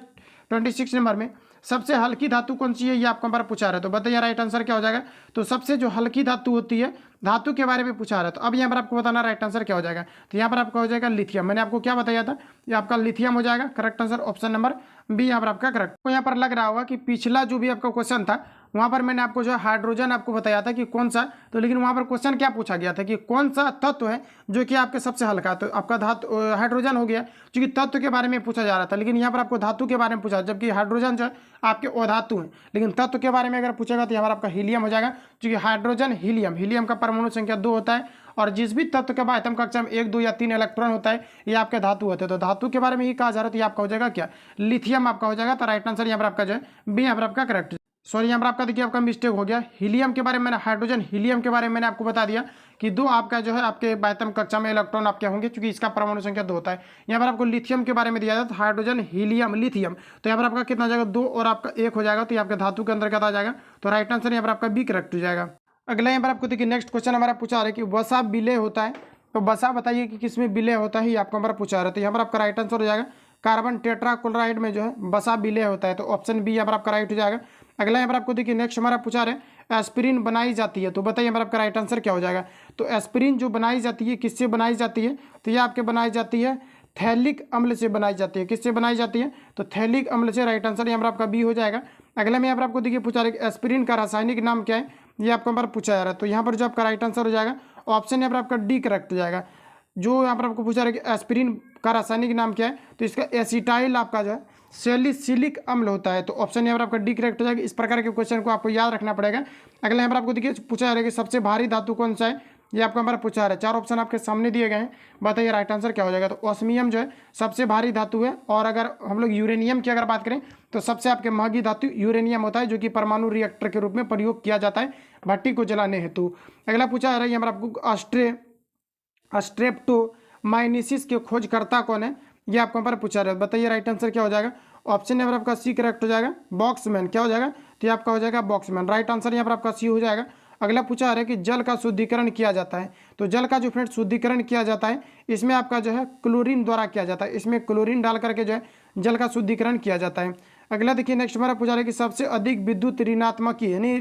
26 नंबर में, सबसे हल्की धातु कौन सी है, ये आपको हमारा पूछा रहा है। तो बताइए राइट आंसर क्या हो जाएगा। तो सबसे जो हल्की धातु होती है, धातु के बारे में पूछा रहा है, तो अब यहाँ पर आपको बताना राइट आंसर क्या हो जाएगा। तो यहाँ पर आपका हो जाएगा लिथियम। मैंने आपको क्या बताया था, ये आपका लिथियम हो जाएगा। Correct answer option number B यहाँ पर आपका करेक्ट। तो यहाँ पर लग रहा होगा कि पिछला जो भी आपका क्वेश्चन था वहाँ पर मैंने आपको जो है हाइड्रोजन आपको बताया था कि कौन सा, तो लेकिन वहाँ पर क्वेश्चन क्या पूछा गया था कि कौन सा तत्व है जो कि आपके सबसे हल्का है, तो आपका धातु हाइड्रोजन हो गया, क्योंकि तत्व के बारे में पूछा जा रहा था। लेकिन यहाँ पर आपको धातु के बारे में पूछा, जबकि हाइड्रोजन जो है आपके अधातु है। लेकिन तत्व के बारे में अगर पूछेगा तो यहाँ पर आपका हीलियम हो जाएगा, क्योंकि हाइड्रोजन हीलियम का परमाणु संख्या 2 होता है, और जिस भी तत्व के आयतन कक्षा में 1, 2 या 3 इलेक्ट्रॉन होता है ये आपके धातु होते हैं। तो धातु के बारे में ही कहा जा रहा है, तो ये आपका हो जाएगा क्या, लिथियम आपका हो जाएगा। तो राइट आंसर यहाँ पर आपका जो है बी यहाँ पर आपका करेक्ट। सॉरी यहाँ पर आपका देखिए आपका मिस्टेक हो गया, हीलियम के बारे में मैंने हाइड्रोजन हीलियम के बारे में मैंने आपको बता दिया कि 2 आपका जो है आपके आयतन कक्षा में इलेक्ट्रॉन आपके होंगे, क्योंकि इसका परमाणु संख्या 2 होता है। यहाँ पर आपको लिथियम के बारे में दिया जाता है, हाइड्रोजन हीलियम लिथियम, तो यहाँ पर आपका कितना जाएगा 2 और आपका 1 हो जाएगा, तो ये आपके धातु के अंदर क्या आ जाएगा। तो राइट आंसर यहाँ पर आपका बी करेक्ट हो जाएगा। अगला यहाँ पर आपको देखिए नेक्स्ट क्वेश्चन हमारा पूछा रहा है कि वसा विलय होता है, तो वसा बताइए कि किसमें विलय होता है, ये आपको हमारा पूछा रहा है। तो यहाँ पर आपका राइट आंसर हो जाएगा कार्बन टेट्राक्लोराइड में जो है वसा विलय होता है, तो ऑप्शन बी यहाँ पर आपका राइट हो जाएगा। अगला यहाँ पर आपको देखिए नेक्स्ट हमारा पूछा रहे एस्पिरिन बनाई जाती है, तो बताइए यहाँ पर आपका राइट आंसर क्या हो जाएगा। तो एस्पिरिन जो बनाई जाती है किससे बनाई जाती है, तो ये आपके बनाई जाती है थैलिक अम्ल से बनाई जाती है। किससे बनाई जाती है, तो थैलिक अम्ल से। राइट आंसर यहाँ पर आपका बी हो जाएगा। अगला में यहाँ पर आपको देखिए पूछा रहा है एस्पिरिन का रासायनिक नाम क्या है, ये आपको यहाँ पर पूछा जा रहा है। तो यहाँ पर जो आपका राइट आंसर हो जाएगा ऑप्शन यहाँ पर आपका डी करेक्ट हो जाएगा। जो यहाँ पर आपको पूछा रहा है कि एस्पिरिन का रासायनिक नाम क्या है, तो इसका एसिटाइल आपका जो है सैलिसिलिक अम्ल होता है, तो ऑप्शन यहाँ पर आपका डी करेक्ट हो जाएगा। इस प्रकार के क्वेश्चन को आपको याद रखना पड़ेगा। अगला यहाँ पर आपको देखिए पूछा जा रहा है कि सबसे भारी धातु कौन सा है, ये आपको हमारा पूछा रहा है। 4 ऑप्शन आपके सामने दिए गए हैं, बताइए राइट आंसर क्या हो जाएगा। तो ऑस्मियम जो है सबसे भारी धातु है, और अगर हम लोग यूरेनियम की अगर बात करें तो सबसे आपके महंगी धातु यूरेनियम होता है, जो कि परमाणु रिएक्टर के रूप में प्रयोग किया जाता है भट्टी को जलाने हेतु। अगला पूछा जा रहा है यहाँ पर आपको स्ट्रेप्टोमाइसिस के खोजकर्ता कौन है, ये आपको यहाँ पर पूछा रहा है, बताइए राइट आंसर क्या हो जाएगा। ऑप्शन यहाँ पर आपका सी करेक्ट हो जाएगा, बॉक्समैन क्या हो जाएगा, तो ये आपका हो जाएगा बॉक्समैन। राइट आंसर यहाँ पर आपका सी हो जाएगा। अगला पूछा है कि जल का शुद्धिकरण किया जाता है, तो जल का जो फ्रेंड शुद्धिकरण किया जाता है इसमें आपका जो है क्लोरीन द्वारा किया जाता है, इसमें क्लोरीन डाल करके जो है जल का शुद्धिकरण किया जाता है। अगला देखिए नेक्स्ट हमारा पूछा है कि सबसे अधिक विद्युत ऋणात्मक यानी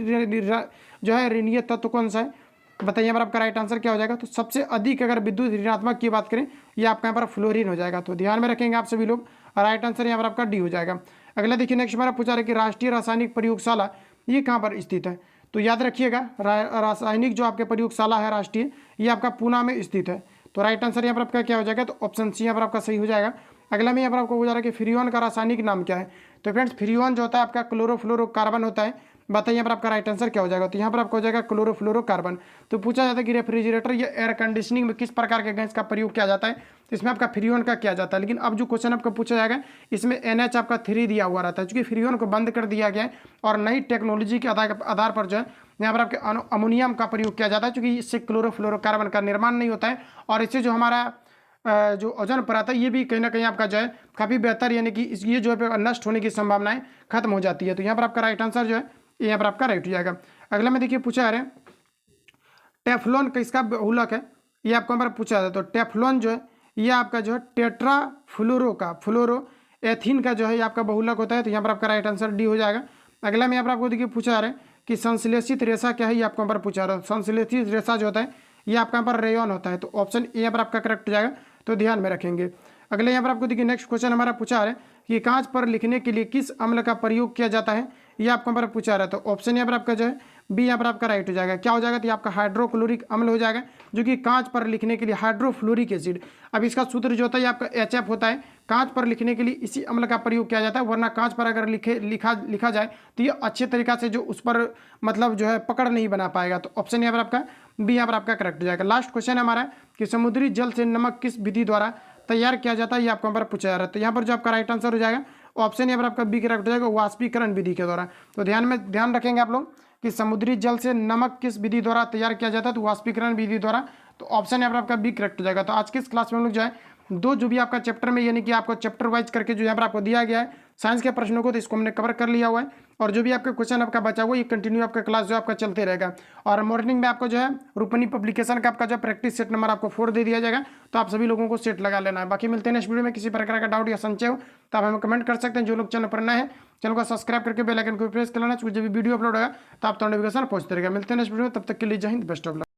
जो है ऋणीय तत्व कौन सा है, बताइए यहाँ पर आपका राइट आंसर क्या हो जाएगा। तो सबसे अधिक अगर विद्युत ऋणात्मक की बात करें ये आपका यहाँ पर फ्लोरीन हो जाएगा, तो ध्यान में रखेंगे आप सभी लोग। राइट आंसर यहाँ पर आपका डी हो जाएगा। अगला देखिए नेक्स्ट हमारा पूछा है कि राष्ट्रीय रासायनिक प्रयोगशाला ये कहाँ पर स्थित है, तो याद रखिएगा रासायनिक जो आपके प्रयोगशाला है राष्ट्रीय, ये आपका पूना में स्थित है। तो राइट आंसर यहाँ पर आपका क्या हो जाएगा, तो ऑप्शन सी यहाँ पर आपका सही हो जाएगा। अगला में यहाँ पर आपको पूछा रहा है कि फ्रियोन का रासायनिक नाम क्या है, तो फ्रेंड्स फ्रियोन जो होता है आपका क्लोरोफ्लोरोकार्बन होता है, बताइए यहाँ पर आपका राइट आंसर क्या हो जाएगा। तो यहाँ पर आपको हो जाएगा क्लोरोफ्लोरोकार्बन। तो पूछा जाता है कि रेफ्रिजरेटर या एयर कंडीशनिंग में किस प्रकार के गैस का प्रयोग किया जाता है, तो इसमें आपका फ्रियोन का किया जाता है। लेकिन अब जो क्वेश्चन आपको पूछा जाएगा इसमें NH आपका 3 दिया हुआ रहता है, क्योंकि फ्रियोन को बंद कर दिया गया है और नई टेक्नोलॉजी के आधार पर जो है यहाँ पर आपके अमोनियम का प्रयोग किया जाता है, क्योंकि इससे क्लोरोफ्लोरोकार्बन का निर्माण नहीं होता है, और इससे जो हमारा जो ओजोन परत है ये भी कहीं ना कहीं आपका जो है काफ़ी बेहतर, यानी कि ये जो है नष्ट होने की संभावनाएं खत्म हो जाती है। तो यहाँ पर आपका राइट आंसर जो है यहाँ पर आपका राइट हो जाएगा। अगला में देखिए पूछा है टेफ्लॉन किसका बहुलक है, ये आपको हमारा पूछा है। तो टेफ्लॉन जो है ये आपका जो है फ्लोरो एथीन का जो है ये आपका बहुलक होता है, तो यहाँ पर आपका राइट आंसर डी हो जाएगा। अगला में यहाँ पर आपको देखिए पूछा जा रहा है कि संश्लेषित रेशा क्या है, ये आपको यहाँ पर पूछा रहा है। संश्लेषित रेशा जो होता है ये आपका यहाँ पर रेयन होता है, तो ऑप्शन ए यहाँ पर आपका करेक्ट हो जाएगा, तो ध्यान में रखेंगे। अगले यहाँ पर आपको देखिए नेक्स्ट क्वेश्चन हमारा पूछा है कि कांच पर लिखने के लिए किस अम्ल का प्रयोग किया जाता है, ये आपको यहाँ पर पूछा रहा है। तो ऑप्शन यहाँ पर आपका जो है बी यहाँ पर आपका राइट हो जाएगा। क्या हो जाएगा, तो ये आपका हाइड्रोक्लोरिक अम्ल हो जाएगा, जो कि कांच पर लिखने के लिए हाइड्रोफ्लोरिक एसिड। अब इसका सूत्र जो होता है आपका HF होता है, कांच पर लिखने के लिए इसी अम्ल का प्रयोग किया जाता है, वरना कांच पर अगर लिखा जाए तो ये अच्छे तरीका से जो उस पर मतलब जो है पकड़ नहीं बना पाएगा। तो ऑप्शन यहाँ पर आपका बी यहाँ पर आपका करेक्ट हो जाएगा। लास्ट क्वेश्चन हमारा कि समुद्री जल से नमक किस विधि द्वारा तैयार किया जाता है, ये आपको यहाँ पर पूछा जा रहा है। तो यहाँ पर जो आपका राइट आंसर हो जाएगा ऑप्शन यहाँ पर आपका बी करेक्ट हो जाएगा, वाष्पीकरण विधि के द्वारा। तो ध्यान रखेंगे आप लोग कि समुद्री जल से नमक किस विधि द्वारा तैयार किया जाता है, तो वाष्पीकरण विधि द्वारा। तो ऑप्शन यहाँ पर आपका बी करेक्ट हो जाएगा। तो आज के इस क्लास में हम लोग जो है दो जो भी आपका चैप्टर में यानी कि आपको चैप्टर वाइज करके जो यहाँ पर आपको दिया गया है साइंस के प्रश्नों को, तो इसको हमने कवर कर लिया हुआ है। और जो भी आपका क्वेश्चन आपका बचा हुआ ये कंटिन्यू आपका क्लास जो आपका चलते रहेगा। और मॉर्निंग में आपको जो है रूपनी पब्लिकेशन का आपका जो प्रैक्टिस सेट नंबर आपको 4 दे दिया जाएगा, तो आप सभी लोगों को सेट लगा लेना है। बाकी मिलते हैं नेक्स्ट वीडियो में। किसी प्रकार का डाउट या संशय हो तो आप हमें कमेंट कर सकते हैं। जो लोग चैनल पर नए हैं चैनल को सब्सक्राइब करके बेल आइकन को प्रेस कर लेना, जब भी वीडियो अपलोड होगा तो आप तो नोटिफिकेशन पहुंचते रहेगा। मिलते हैं नेक्स्ट वीडियो में, तब तक के लिए जय हिंद, बेस्ट ऑफ लक।